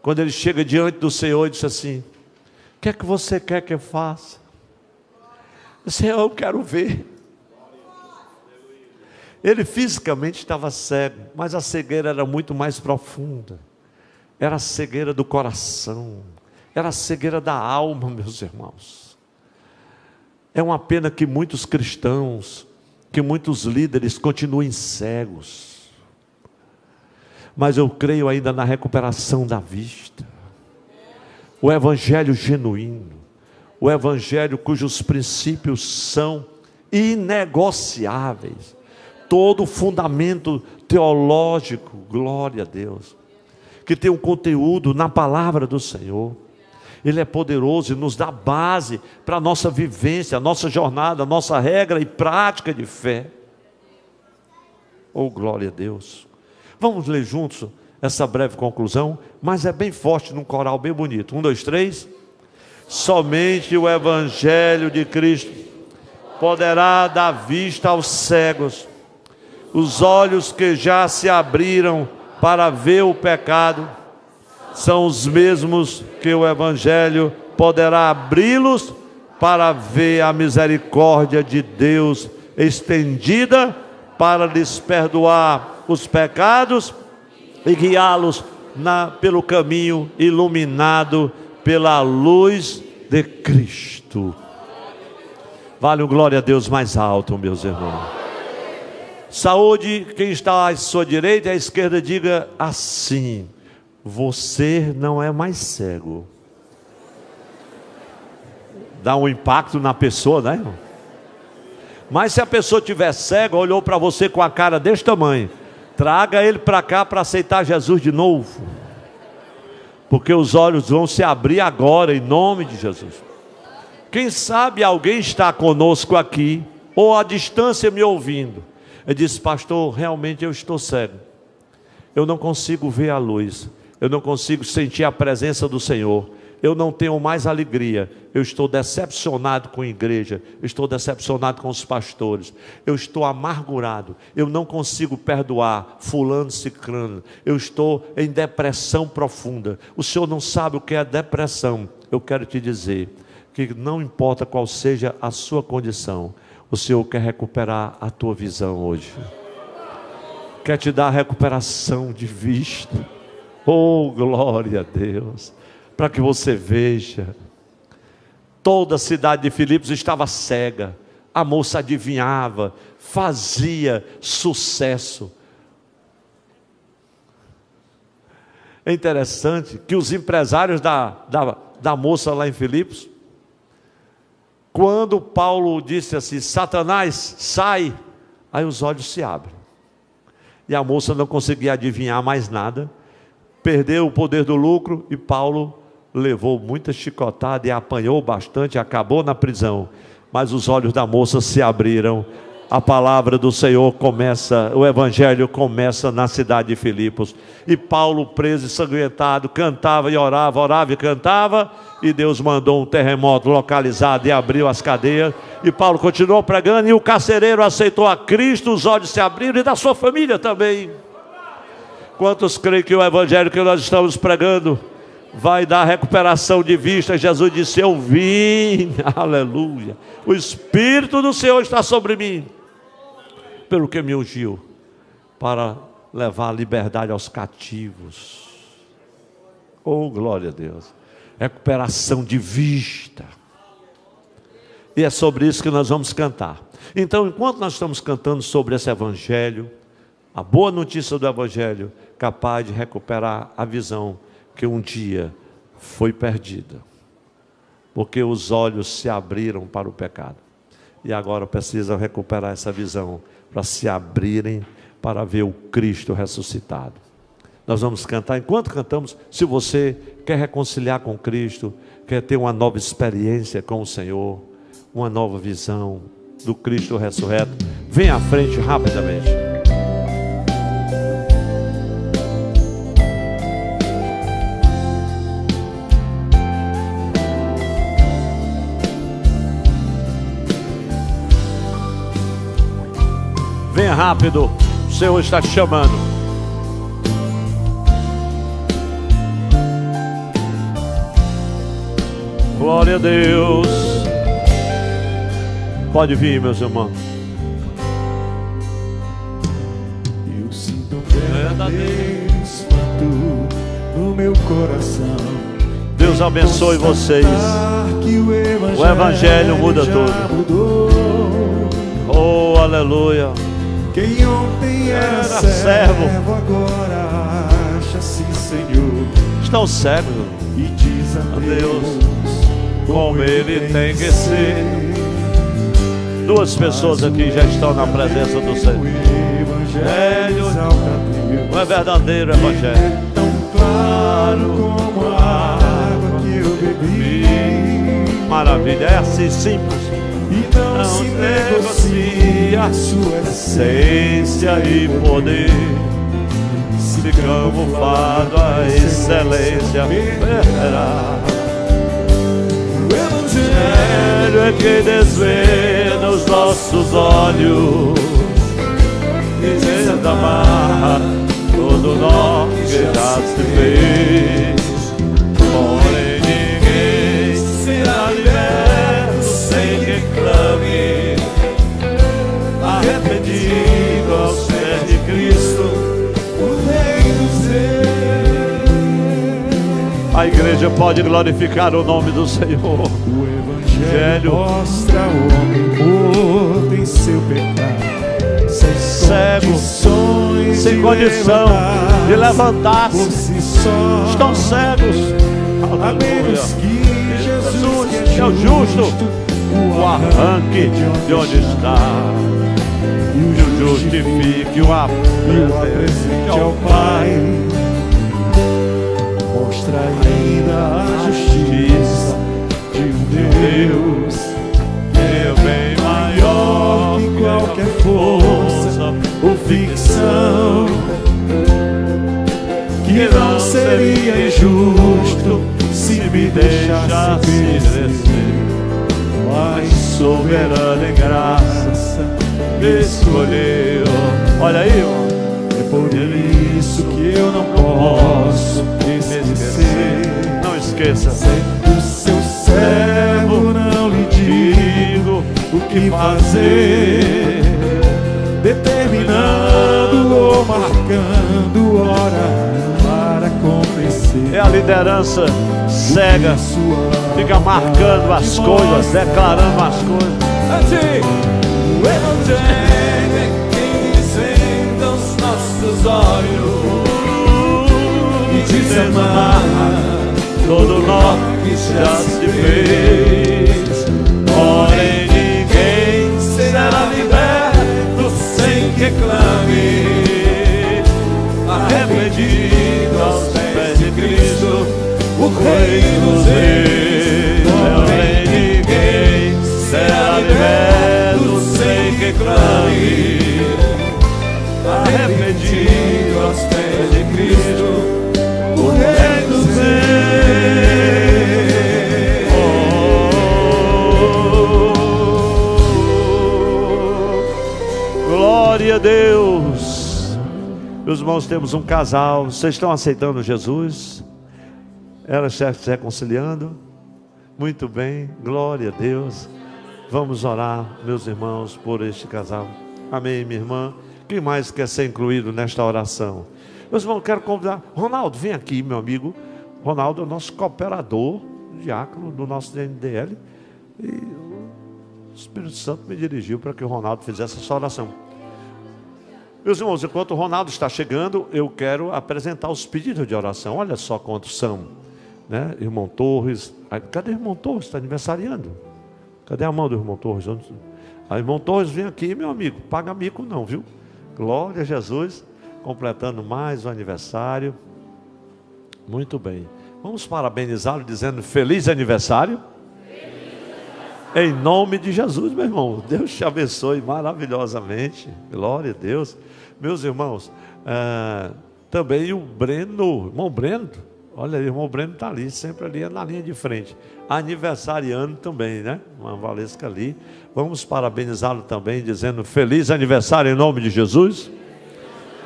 quando ele chega diante do Senhor e diz assim: o que é que você quer que eu faça? Senhor, eu quero ver. Ele fisicamente estava cego, mas a cegueira era muito mais profunda. Era a cegueira do coração, era a cegueira da alma, meus irmãos. É uma pena que muitos cristãos, que muitos líderes continuem cegos. Mas eu creio ainda na recuperação da vista. O evangelho genuíno, o evangelho cujos princípios são inegociáveis, todo o fundamento teológico, glória a Deus, que tem um conteúdo na palavra do Senhor. Ele é poderoso e nos dá base para a nossa vivência, a nossa jornada, a nossa regra e prática de fé. Oh, glória a Deus! Vamos ler juntos essa breve conclusão, mas é bem forte, num coral bem bonito. 1, 2, 3. Somente o evangelho de Cristo poderá dar vista aos cegos, os olhos que já se abriram para ver o pecado, são os mesmos que o evangelho poderá abri-los para ver a misericórdia de Deus estendida para lhes perdoar os pecados e guiá-los pelo caminho iluminado pela luz de Cristo. Vale um glória a Deus mais alto, meus irmãos. Saúde, quem está à sua direita e à esquerda, diga assim: você não é mais cego. Dá um impacto na pessoa, né, irmão? Mas se a pessoa estiver cega, olhou para você com a cara desse tamanho, traga ele para cá para aceitar Jesus de novo, porque os olhos vão se abrir agora, em nome de Jesus. Quem sabe alguém está conosco aqui, ou à distância me ouvindo, e diz: pastor, realmente eu estou cego, eu não consigo ver a luz, eu não consigo sentir a presença do Senhor, eu não tenho mais alegria, eu estou decepcionado com a igreja, eu estou decepcionado com os pastores, eu estou amargurado, eu não consigo perdoar fulano, ciclano, eu estou em depressão profunda. O Senhor não sabe o que é depressão. Eu quero te dizer que não importa qual seja a sua condição, o Senhor quer recuperar a tua visão hoje, quer te dar a recuperação de vista. Oh, glória a Deus! Para que você veja, toda a cidade de Filipos estava cega, a moça adivinhava, fazia sucesso. É interessante que os empresários da moça lá em Filipos, quando Paulo disse assim: Satanás, sai, aí os olhos se abrem, e a moça não conseguia adivinhar mais nada, perdeu o poder do lucro, e Paulo levou muita chicotada e apanhou bastante, acabou na prisão, mas os olhos da moça se abriram. A palavra do Senhor começa, o evangelho começa na cidade de Filipos, e Paulo, preso e ensanguentado, cantava e orava, orava e cantava, e Deus mandou um terremoto localizado e abriu as cadeias, e Paulo continuou pregando, e o carcereiro aceitou a Cristo, os olhos se abriram, e da sua família também. Quantos creem que o evangelho que nós estamos pregando vai dar recuperação de vista? Jesus disse: eu vim, aleluia, o Espírito do Senhor está sobre mim, pelo que me ungiu, para levar a liberdade aos cativos. Oh, glória a Deus! Recuperação de vista. E é sobre isso que nós vamos cantar. Então, enquanto nós estamos cantando sobre esse evangelho, a boa notícia do evangelho, capaz de recuperar a visão que um dia foi perdida, porque os olhos se abriram para o pecado, e agora precisam recuperar essa visão, para se abrirem para ver o Cristo ressuscitado. Nós vamos cantar. Enquanto cantamos, se você quer reconciliar com Cristo, quer ter uma nova experiência com o Senhor, uma nova visão do Cristo ressurreto, vem à frente rapidamente. Venha rápido, o Senhor está te chamando. Glória a Deus. Pode vir, meus irmãos. Eu sinto um verdadeiro espanto no meu coração. Deus abençoe vocês. O Evangelho muda tudo. Oh, aleluia. Quem ontem era servo agora acha-se Senhor. Estão cegos. E diz a Deus como Ele tem que ser. Duas pessoas aqui já estão na presença do Senhor. O é verdadeiro Evangelho. Tão claro como a água que eu bebi. Maravilha, é assim simples. E não se negocia sua essência e poder. Se camuflado a excelência verá. O Evangelho é que desvenda os nossos olhos e desamarra todo nó que já se fez. Porém ninguém será liberto sem que clame, arrependido aos pés de Cristo, o Rei dos Reis. A igreja pode glorificar o nome do Senhor. O Evangelho mostra o homem morto em seu pecado, cego, sem condição de levantar-se, si só, estão cegos. a menos que Jesus, que é o justo, o arranque de onde está e o justifique, o apresente ao Pai. Mostra ainda a justiça de um Deus que é bem maior que qualquer força ou ficção, que não seria injusto se me deixasse vencer, mas soberana em graça me escolheu. Olha aí, ó. É por isso que eu não posso esquecer. Não esqueça. Sendo seu servo, não lhe digo o que fazer, determinando ou marcando hora para convencer. É a liderança cega, fica marcando as coisas, declarando as coisas. Assim, o Evangelho é quem desvenda os nossos olhos e desamarra todo nó que já se fez. Porém ninguém será liberto sem que clame, arrependido aos pés de Cristo, o Rei dos Reis. Porém ninguém será liberto sem que clame, arrependido aos pés de Cristo, o Rei dos Reis. Glória a Deus. Meus irmãos, temos um casal. Vocês estão aceitando Jesus? Ela está se reconciliando? Muito bem, glória a Deus. Vamos orar, meus irmãos, por este casal. Amém, minha irmã. Quem mais quer ser incluído nesta oração? Meus irmãos, quero convidar Ronaldo, vem aqui, meu amigo. Ronaldo é o nosso cooperador, diácono do nosso DNDL. E O Espírito Santo me dirigiu para que o Ronaldo fizesse essa oração. Meus irmãos, enquanto o Ronaldo está chegando, eu quero apresentar os pedidos de oração. Olha só quantos são, né? Irmão Torres. Cadê o irmão Torres? Está aniversariando. Cadê a mão do irmão Torres? Irmão Torres, vem aqui, meu amigo. Paga mico não, viu? Glória a Jesus. Completando mais um aniversário. Muito bem. Vamos parabenizá-lo dizendo feliz aniversário. Em nome de Jesus, meu irmão. Deus te abençoe maravilhosamente. Glória a Deus. Meus irmãos, também o Breno, irmão Breno, olha aí, o irmão Breno está ali, sempre ali na linha de frente. Aniversariando também, né? Uma Valesca ali. Vamos parabenizá-lo também, dizendo feliz aniversário em nome de Jesus.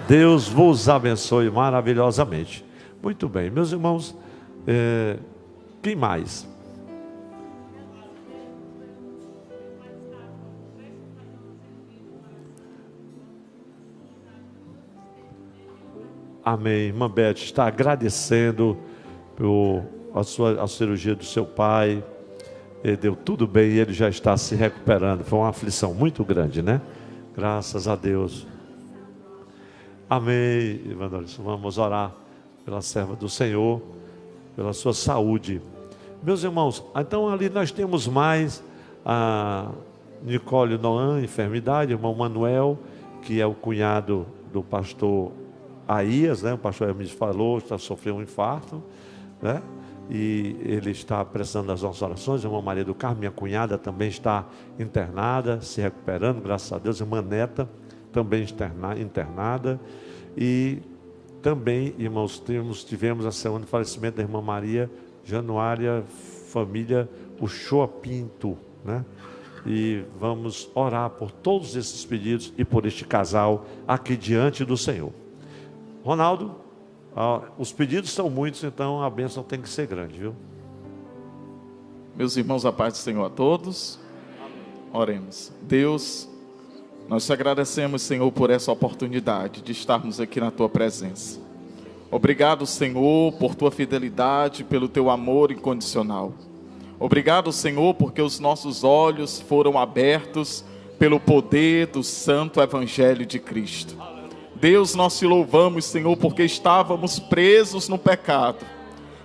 Deus vos abençoe maravilhosamente. Muito bem, meus irmãos, quem mais? Amém. Irmã Beth está agradecendo a cirurgia do seu pai. Deu tudo bem e ele já está se recuperando. Foi uma aflição muito grande, né? Graças a Deus. Amém. Evangelista, vamos orar pela serva do Senhor, pela sua saúde. Meus irmãos, então ali nós temos mais a Nicole Noan, enfermidade, irmão Manuel, que é o cunhado do pastor Aías, né? O pastor Hermes falou, está sofrendo um infarto, né? E ele está precisando das nossas orações. A irmã Maria do Carmo, minha cunhada, também está internada, se recuperando, graças a Deus. A irmã Neta também internada. E também, irmãos, tivemos a semana de falecimento da irmã Maria Januária, família Uchoa Pinto, né? E vamos orar por todos esses pedidos e por este casal aqui diante do Senhor. Ronaldo, os pedidos são muitos, então a bênção tem que ser grande, viu? Meus irmãos, a paz do Senhor a todos. Oremos. Deus, nós te agradecemos, Senhor, por essa oportunidade de estarmos aqui na tua presença. Obrigado, Senhor, por tua fidelidade, pelo teu amor incondicional. Obrigado, Senhor, porque os nossos olhos foram abertos pelo poder do santo evangelho de Cristo. Deus, nós te louvamos, Senhor, porque estávamos presos no pecado,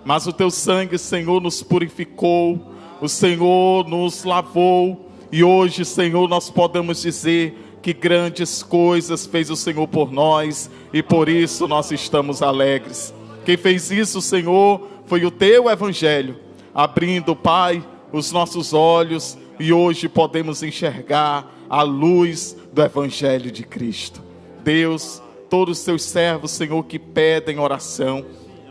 mas o teu sangue, Senhor, nos purificou, o Senhor nos lavou, e hoje, Senhor, nós podemos dizer que grandes coisas fez o Senhor por nós, e por isso nós estamos alegres. Quem fez isso, Senhor, foi o teu evangelho, abrindo, Pai, os nossos olhos, e hoje podemos enxergar a luz do evangelho de Cristo. Deus, todos os teus servos, Senhor, que pedem oração,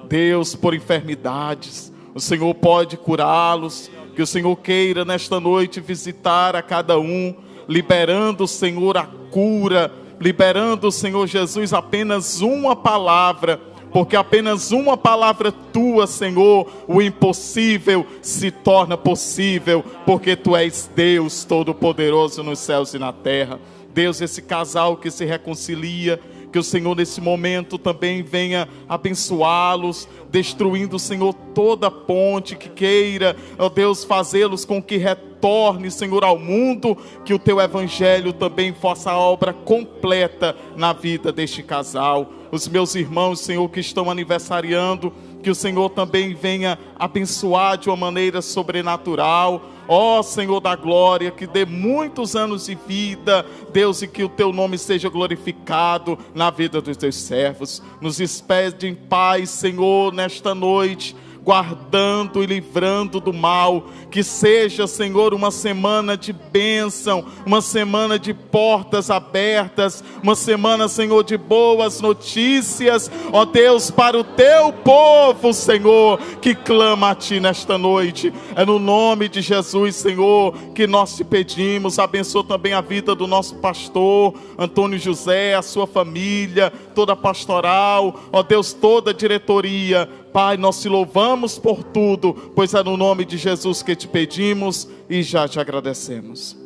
Deus, por enfermidades, o Senhor pode curá-los, que o Senhor queira nesta noite visitar a cada um, liberando, Senhor, a cura, liberando, Senhor Jesus, apenas uma palavra, porque apenas uma palavra tua, Senhor, o impossível se torna possível, porque tu és Deus Todo-Poderoso nos céus e na terra. Deus, esse casal que se reconcilia, que o Senhor nesse momento também venha abençoá-los, destruindo, Senhor, toda ponte que queira, ó Deus, fazê-los com que retorne, Senhor, ao mundo, que o teu evangelho também faça a obra completa na vida deste casal. Os meus irmãos, Senhor, que estão aniversariando, que o Senhor também venha abençoar de uma maneira sobrenatural, ó Senhor da glória, que dê muitos anos de vida, Deus, e que o teu nome seja glorificado na vida dos teus servos. Nos despede em paz, Senhor, nesta noite, guardando e livrando do mal, que seja, Senhor, uma semana de bênção, uma semana de portas abertas, uma semana, Senhor, de boas notícias, ó Deus, para o teu povo, Senhor, que clama a ti nesta noite. É no nome de Jesus, Senhor, que nós te pedimos. Abençoa também a vida do nosso pastor Antônio José, a sua família, toda a pastoral, ó Deus, toda a diretoria. Pai, nós te louvamos por tudo, pois é no nome de Jesus que te pedimos e já te agradecemos.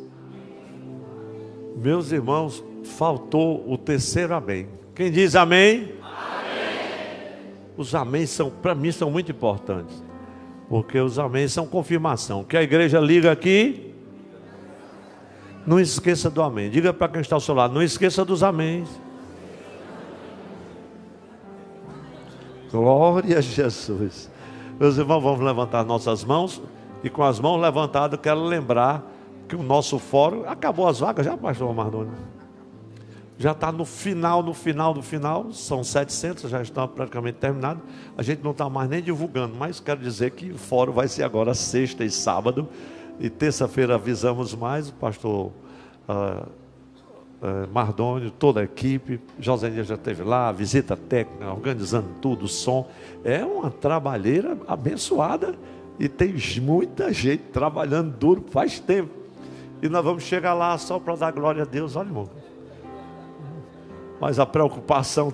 Meus irmãos, faltou o terceiro amém. Quem diz amém? Amém. Os amém para mim são muito importantes, porque os amém são confirmação. Que a igreja liga aqui, Não esqueça do amém. Diga para quem está ao seu lado, não esqueça dos améns. Glória a Jesus. Meus irmãos, vamos levantar nossas mãos. E com as mãos levantadas, quero lembrar que o nosso fórum, acabou as vagas já, pastor Mardoni? Já está no final. São 700, já estão praticamente terminados. A gente não está mais nem divulgando, mas quero dizer que o fórum vai ser agora sexta e sábado. E terça-feira avisamos mais, o pastor Mardoni, toda a equipe. José já esteve lá, visita técnica, organizando tudo, o som. É uma trabalheira abençoada. E tem muita gente trabalhando duro faz tempo. E nós vamos chegar lá só para dar glória a Deus. Olha, irmão. Mas a preocupação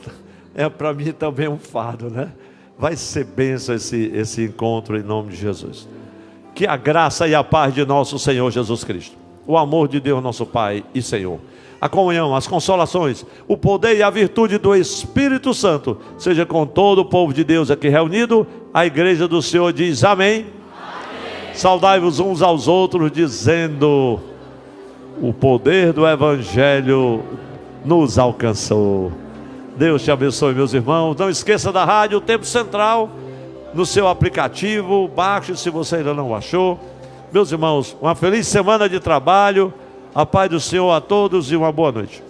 é para mim também um fardo, né? Vai ser bênção esse encontro em nome de Jesus. Que a graça e a paz de nosso Senhor Jesus Cristo, o amor de Deus nosso Pai e Senhor, a comunhão, as consolações, o poder e a virtude do Espírito Santo seja com todo o povo de Deus aqui reunido. A igreja do Senhor diz amém. Saudai-vos uns aos outros, dizendo: o poder do Evangelho nos alcançou. Deus te abençoe, meus irmãos. Não esqueça da rádio Tempo Central no seu aplicativo. Baixe se você ainda não achou. Meus irmãos, uma feliz semana de trabalho. A paz do Senhor a todos e uma boa noite.